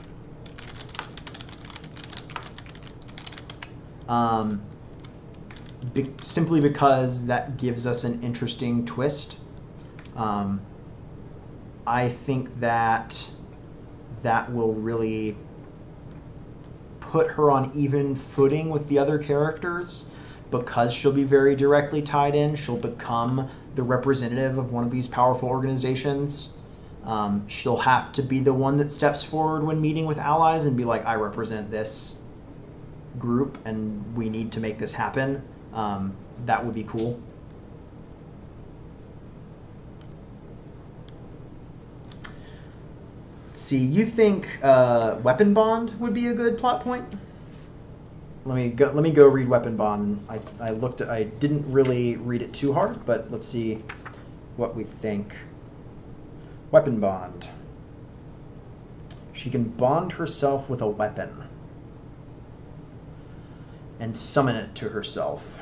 Simply because that gives us an interesting twist. I think that will really put her on even footing with the other characters, because she'll be very directly tied in. She'll become the representative of one of these powerful organizations. She'll have to be the one that steps forward when meeting with allies and be like, I represent this group and we need to make this happen. That would be cool. Let's see, you think Weapon Bond would be a good plot point? Let me go read Weapon Bond. I didn't really read it too hard, but let's see what we think. Weapon Bond. She can bond herself with a weapon and summon it to herself.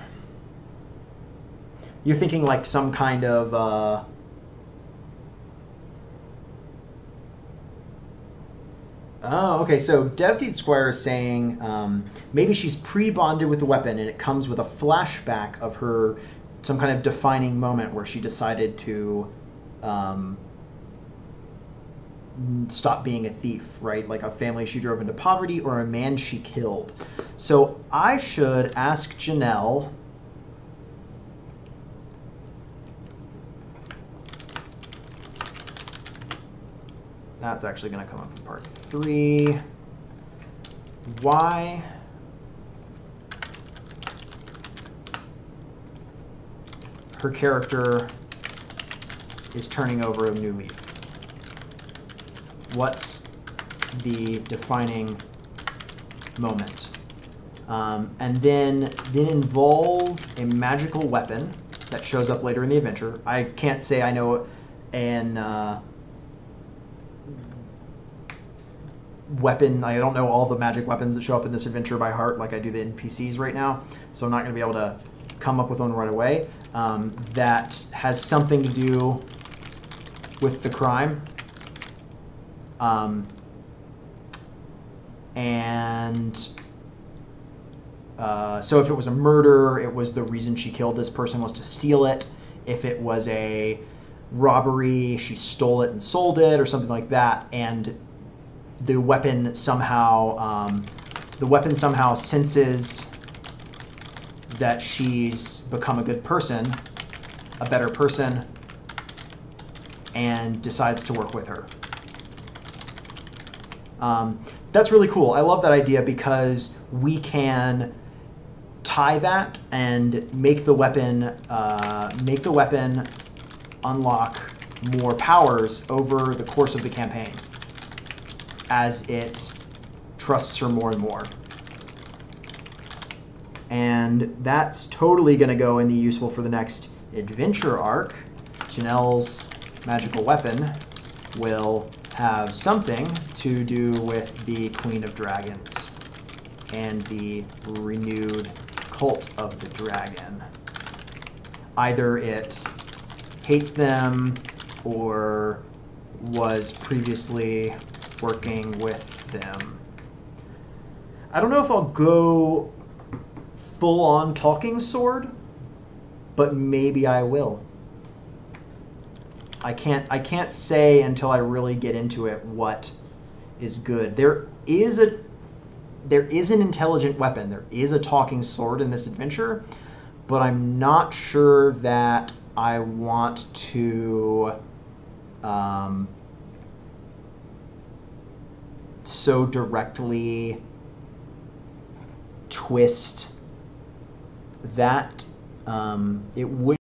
You're thinking like some kind of oh, okay, so DevDeed Squire is saying maybe she's pre-bonded with the weapon and it comes with a flashback of her, some kind of defining moment where she decided to stop being a thief, right? Like a family she drove into poverty or a man she killed. So I should ask Janelle that's actually going to come up in part 3. Why her character is turning over a new leaf. What's the defining moment? And then involve a magical weapon that shows up later in the adventure. I can't say I know an weapon. I don't know all the magic weapons that show up in this adventure by heart like I do the NPCs right now, so I'm not going to be able to come up with one right away. That has something to do with the crime. So if it was a murder, it was the reason she killed this person was to steal it. If it was a robbery, she stole it and sold it, or something like that. And the weapon somehow senses that she's become a good person, a better person, and decides to work with her. That's really cool. I love that idea because we can tie that and make the weapon unlock more powers over the course of the campaign as it trusts her more and more. And that's totally going to go and be useful for the next adventure arc. Janelle's magical weapon will have something to do with the Queen of Dragons and the renewed cult of the dragon. Either it hates them or was previously working with them. I don't know if I'll go full-on talking sword, but maybe I will. I can't say until I really get into it what is good. There is an intelligent weapon. There is a talking sword in this adventure, but I'm not sure that I want to so directly twist that. It would